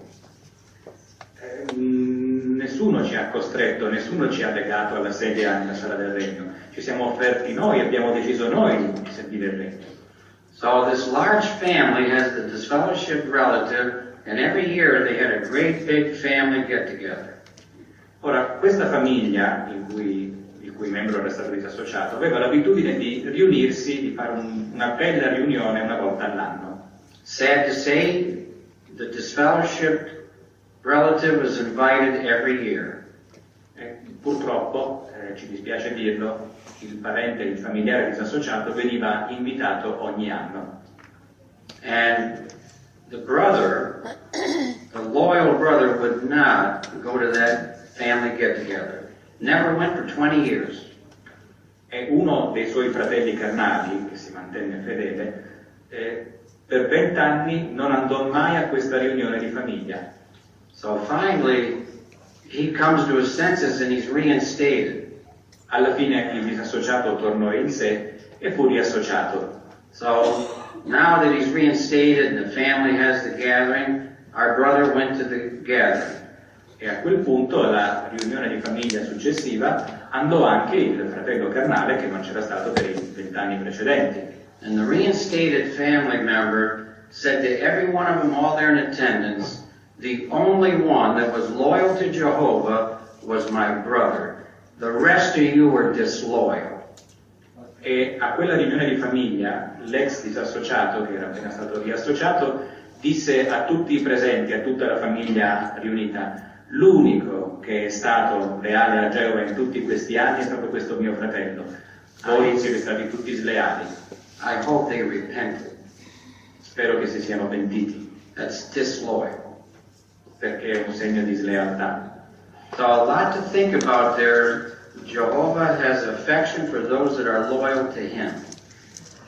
Nessuno ci ha costretto, nessuno ci ha legato alla sedia nella sala del regno. Ci siamo offerti noi, abbiamo deciso noi di servire il regno. So this large family has the disfellowshipped relative, and every year they had a great big family get together. Ora, questa famiglia il cui membro era stato disassociato aveva l'abitudine di riunirsi, di fare una bella riunione una volta all'anno. Sad to say, the disfellowshipped relative was invited every year. Purtroppo, ci dispiace dirlo, il familiare disassociato veniva invitato ogni anno. And the brother, the loyal brother, would not go to that family get-together. Never went for 20 years. E uno dei suoi fratelli carnali, che si mantenne fedele, per 20 anni non andò mai a questa riunione di famiglia. So finally, he comes to his senses and he's reinstated. Alla fine il disassociato tornò in sé e fu riassociato. So now that he's reinstated and the family has the gathering, our brother went to the gathering. E a quel punto, alla riunione di famiglia successiva, andò anche il fratello carnale che non c'era stato per i 20 anni precedenti. And the reinstated family member said to every one of them, all there in attendance, the only one that was loyal to Jehovah was my brother. The rest of you were disloyal. E a quella riunione di famiglia, l'ex disassociato, che era appena stato riassociato, disse a tutti i presenti, a tutta la famiglia riunita: l'unico che è stato leale a Geova in tutti questi anni è proprio questo mio fratello. Voi siete stati tutti sleali. I hope they repented. Spero che si siano pentiti. That's disloyal. Perché è un segno di slealtà. So a lot to think about there. Jehovah has affection for those that are loyal to him.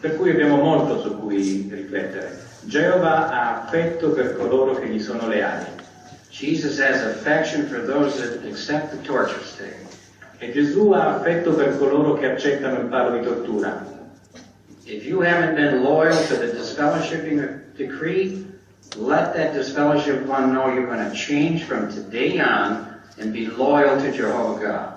Per cui abbiamo molto su cui riflettere. Geova ha affetto per coloro che gli sono leali. Jesus has affection for those that accept the torture stake. E Gesù ha affetto per coloro che accettano il palo di tortura. If you haven't been loyal to the disfellowshipping decree, let that disfellowship one know you're going to change from today on and be loyal to Jehovah God.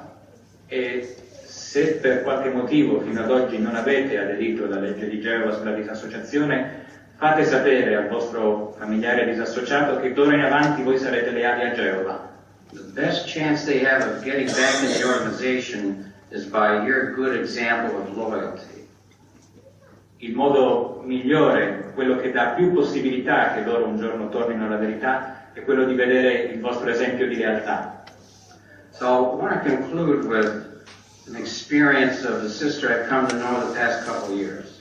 E se per qualche motivo fino ad oggi non avete aderito alla legge di Geova sulla disassociazione, fate sapere al vostro familiare disassociato che d'ora in avanti voi sarete leali a Geova. The best chance they have of getting back in the organization is by your good example of loyalty. Il modo migliore, quello che dà più possibilità che loro un giorno tornino alla verità, è quello di vedere il vostro esempio di lealtà. So I want to conclude with an experience of a sister I've come to know the past couple of years.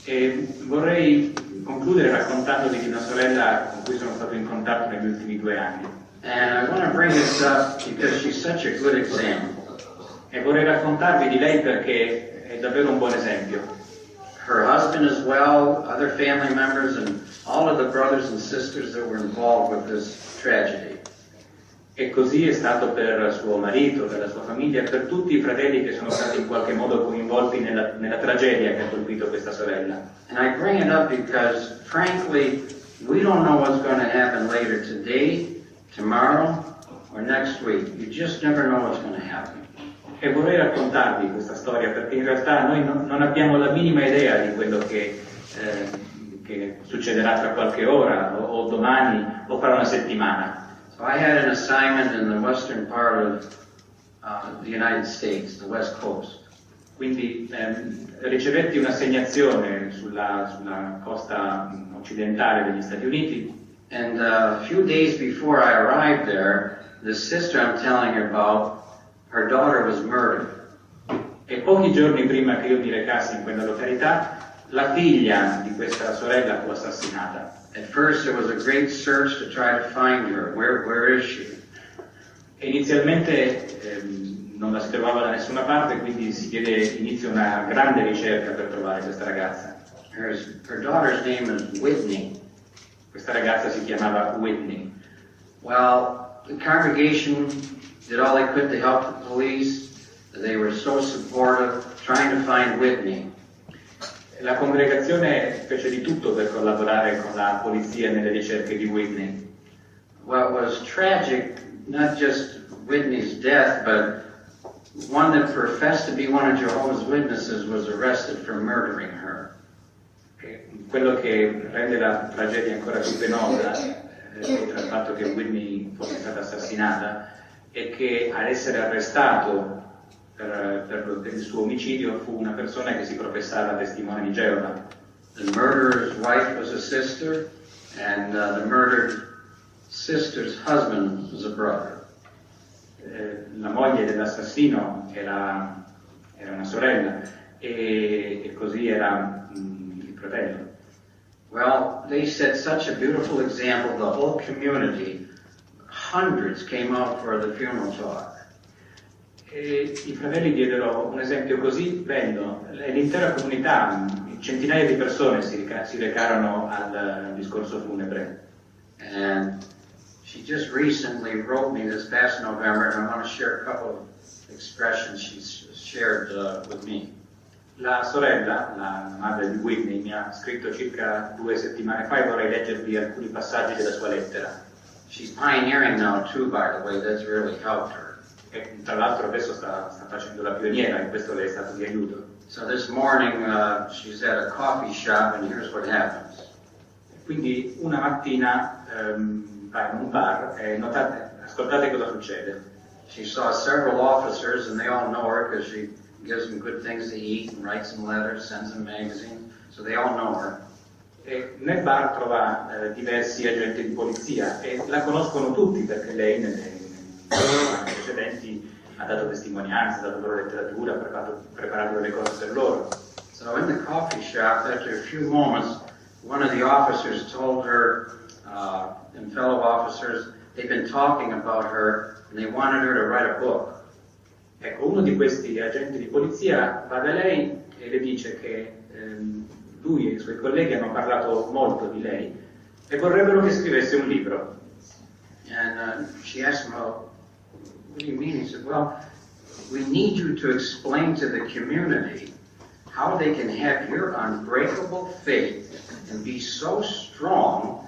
E vorrei concludere raccontandovi di una sorella con cui sono stato in contatto negli ultimi 2 anni. And I want to bring this up because she's such a good example. E vorrei raccontarvi di lei perché è davvero un buon esempio. Her husband as well, other family members, and all of the brothers and sisters that were involved with this tragedy. E così è stato per suo marito, per la sua famiglia, per tutti i fratelli che sono stati in qualche modo coinvolti nella tragedia che ha colpito questa sorella. And I bring it up because, frankly, we don't know what's going to happen later today, tomorrow, or next week. You just never know what's going to happen. E vorrei raccontarvi questa storia perché in realtà noi non abbiamo la minima idea di quello che che succederà tra qualche ora o domani o fra una settimana. So I had an assignment in the western part of the United States, the West Coast. Quindi ricevetti un'assegnazione sulla costa occidentale degli Stati Uniti. And a few days before I arrived there, the sister I'm telling you about, her daughter was murdered. E pochi giorni prima che io mi recassi in quella località, la figlia di questa sorella fu assassinata. At first there was a great search to try to find her. Where is she? E inizialmente non la si trovava da nessuna parte, quindi si diede inizio a una grande ricerca per trovare questa ragazza. Her daughter's name is Whitney. Questa ragazza si chiamava Whitney. Well, the congregation did all they could to help the police. They were so supportive, trying to find Whitney. La congregazione fece di tutto per collaborare con la polizia nelle ricerche di Whitney. What was tragic, not just Whitney's death, but one that professed to be one of Jehovah's Witnesses was arrested for murdering her. Quello che rende la tragedia ancora più penosa, oltre al fatto che Whitney fosse stata assassinata, è che ad essere arrestato per il suo omicidio fu una persona che si professava testimone di Geova. The murderer's wife was a sister, and the murdered sister's husband was a brother. La moglie dell'assassino era una sorella e così era il fratello. Well, they set such a beautiful example. The whole community, hundreds came out for the funeral talk. E i fratelli diedero un esempio così bello, e l'intera comunità, centinaia di persone si recarono al discorso funebre. And she just recently wrote me this past November, and I want to share a couple of expressions she shared with me. La sorella, la madre di Whitney, mi ha scritto circa 2 settimane fa e vorrei leggervi alcuni passaggi della sua lettera. She's pioneering now too, by the way. That's really helped her. E tra l'altro adesso sta facendo la pioniera e questo le è stato di aiuto. So this morning she's at a coffee shop, and here's what happens. Quindi una mattina va in un bar e ascoltate cosa succede. She saw several officers, and they all know her because she gives them good things to eat and writes them letters, sends them magazines, so they all know her. E nel bar trova diversi agenti di polizia e la conoscono tutti perché lei negli anni precedenti ha dato testimonianza, ha dato loro letteratura, preparato delle cose per loro. So in the coffee shop, after a few moments, one of the officers told her, and fellow officers, they'd been talking about her and they wanted her to write a book. Ecco, uno di questi agenti di polizia va da lei e le dice che lui e i suoi colleghi hanno parlato molto di lei e vorrebbero che scrivesse un libro. And she asked him, well, what do you mean? He said, well, we need you to explain to the community how they can have your unbreakable faith and be so strong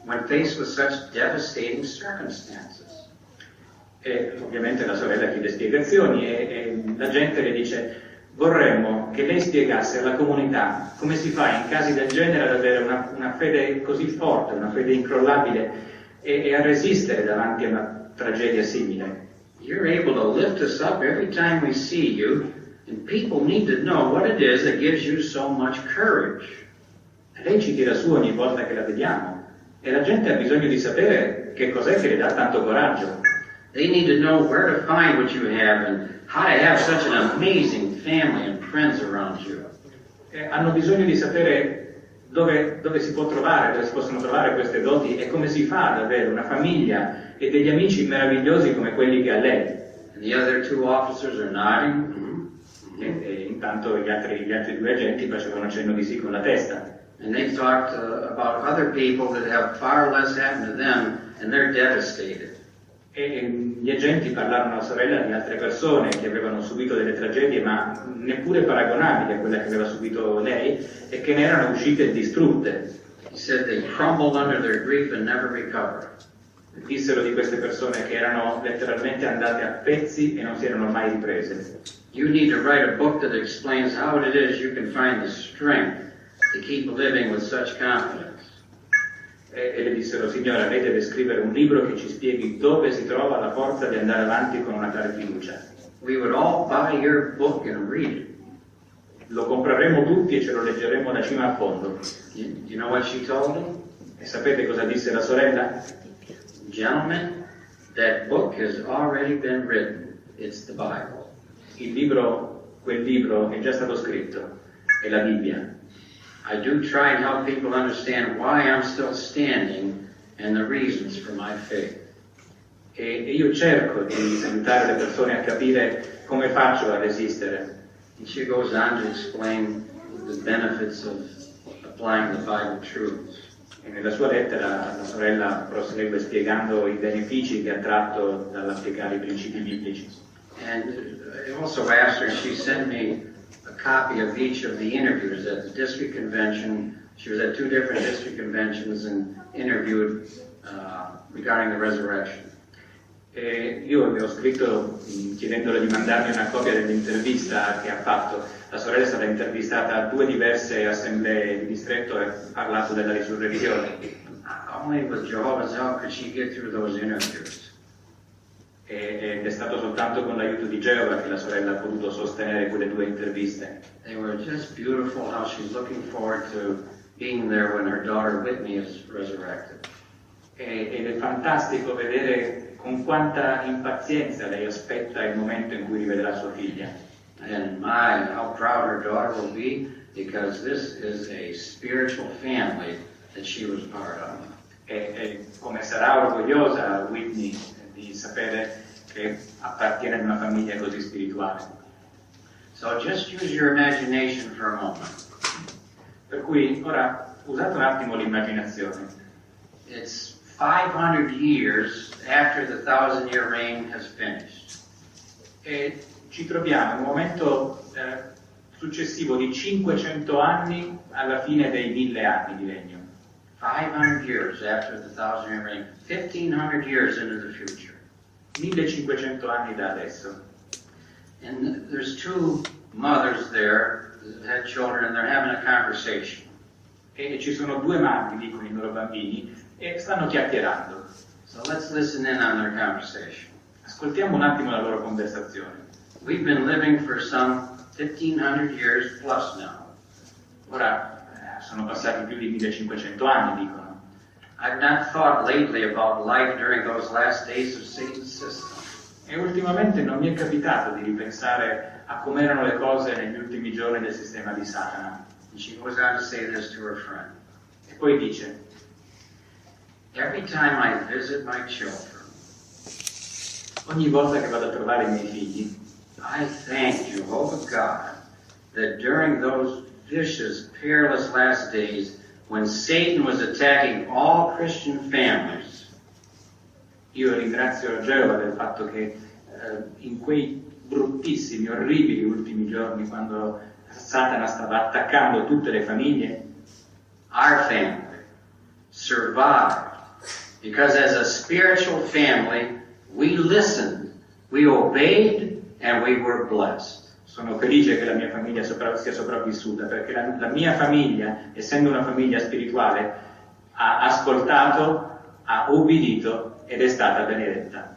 when faced with such devastating circumstances. E ovviamente la sorella chiede spiegazioni e la gente le dice vorremmo che lei spiegasse alla comunità come si fa in casi del genere ad avere una fede così forte, una fede incrollabile e a resistere davanti a una tragedia simile. You're able to lift us up every time we see you, and people need to know what it is that gives you so much courage. Lei ci tira su ogni volta che la vediamo e la gente ha bisogno di sapere che cos'è che le dà tanto coraggio. They need to know where to find what you have and how to have such an amazing family and friends around you. Hanno bisogno di sapere dove si può trovare, dove si possono trovare queste doti e come si fa ad avere una famiglia e degli amici meravigliosi come quelli che ha lei. And the other two officers are nodding. E intanto gli altri 2 agenti facevano cenno di sì con la testa. And they talked about other people that have far less happen to them and they're devastated. E gli agenti parlarono alla sorella di altre persone che avevano subito delle tragedie ma neppure paragonabili a quella che aveva subito lei e che ne erano uscite distrutte. He said they crumbled under their grief and never recovered. Dissero di queste persone che erano letteralmente andate a pezzi e non si erano mai riprese. You need to write a book that explains how it is you can find the strength to keep living with such confidence. E le dissero, signora, lei deve scrivere un libro che ci spieghi dove si trova la forza di andare avanti con una tale fiducia. We would all buy your book and read it. Lo compreremo tutti e ce lo leggeremo da cima a fondo. You know what she told him? E sapete cosa disse la sorella? Gentlemen, that book has already been written. It's the Bible. Quel libro è già stato scritto, è la Bibbia. I do try and help people understand why I'm still standing and the reasons for my faith. E io cerco di aiutare le persone a capire come faccio a resistere. And she goes on to explain the benefits of applying the Bible truths. E nella sua lettera la sorella prosegue spiegando i benefici che ha tratto dall'applicare i principi biblici. And I also asked her, she sent me a copy of each of the interviews at the district convention. She was at 2 different district conventions and interviewed regarding the resurrection. E io le ho scritto chiedendole di mandarmi una copia dell'intervista che ha fatto. La sorella è stata intervistata a 2 diverse assemblee di distretto e ha parlato della risurrezione. Only with Jehovah's help could she get through those interviews. Ed è stato soltanto con l'aiuto di Geova che la sorella ha potuto sostenere quelle 2 interviste. They were just beautiful, how she's looking forward to being there when her daughter Whitney is resurrected. Ed è fantastico vedere con quanta impazienza lei aspetta il momento in cui rivedrà sua figlia. And my, how proud her daughter will be, because this is a spiritual family that she was part of. E come sarà orgogliosa Whitney di sapere che appartiene ad una famiglia così spirituale. So just use your imagination for a moment. Per cui ora usate un attimo l'immaginazione. It's 500 years after the 1,000-year reign has finished. E ci troviamo in un momento successivo di 500 anni alla fine dei 1000 anni di regno. 500 years after the 1,000-year reign, 1,500 years into the future. 1500 anni da adesso. And there's 2 mothers there that had children, and they're having a conversation. E ci sono 2 madri lì con i loro bambini e stanno chiacchierando. So let's listen in on their conversation. Ascoltiamo un attimo la loro conversazione. We've been living for some 1,500 years plus now. Ora sono passati più di 1500 anni, dicono. I've not thought lately about life during those last days of Satan's system. E ultimamente non mi è capitato di ripensare a come erano le cose negli ultimi giorni del sistema di Satana. And she goes on to say this to her friend. E poi dice, Every time I visit my children, ogni volta che vado a trovare i miei figli, I thank Jehovah God that during those vicious, perilous last days, when Satan was attacking all Christian families, io ringrazio Geova del fatto che in quei bruttissimi, orribili ultimi giorni, quando Satana stava attaccando tutte le famiglie, our family survived because as a spiritual family, we listened, we obeyed, and we were blessed. Sono felice che la mia famiglia sia sopravvissuta, perché la mia famiglia, essendo una famiglia spirituale, ha ascoltato, ha ubbidito ed è stata benedetta.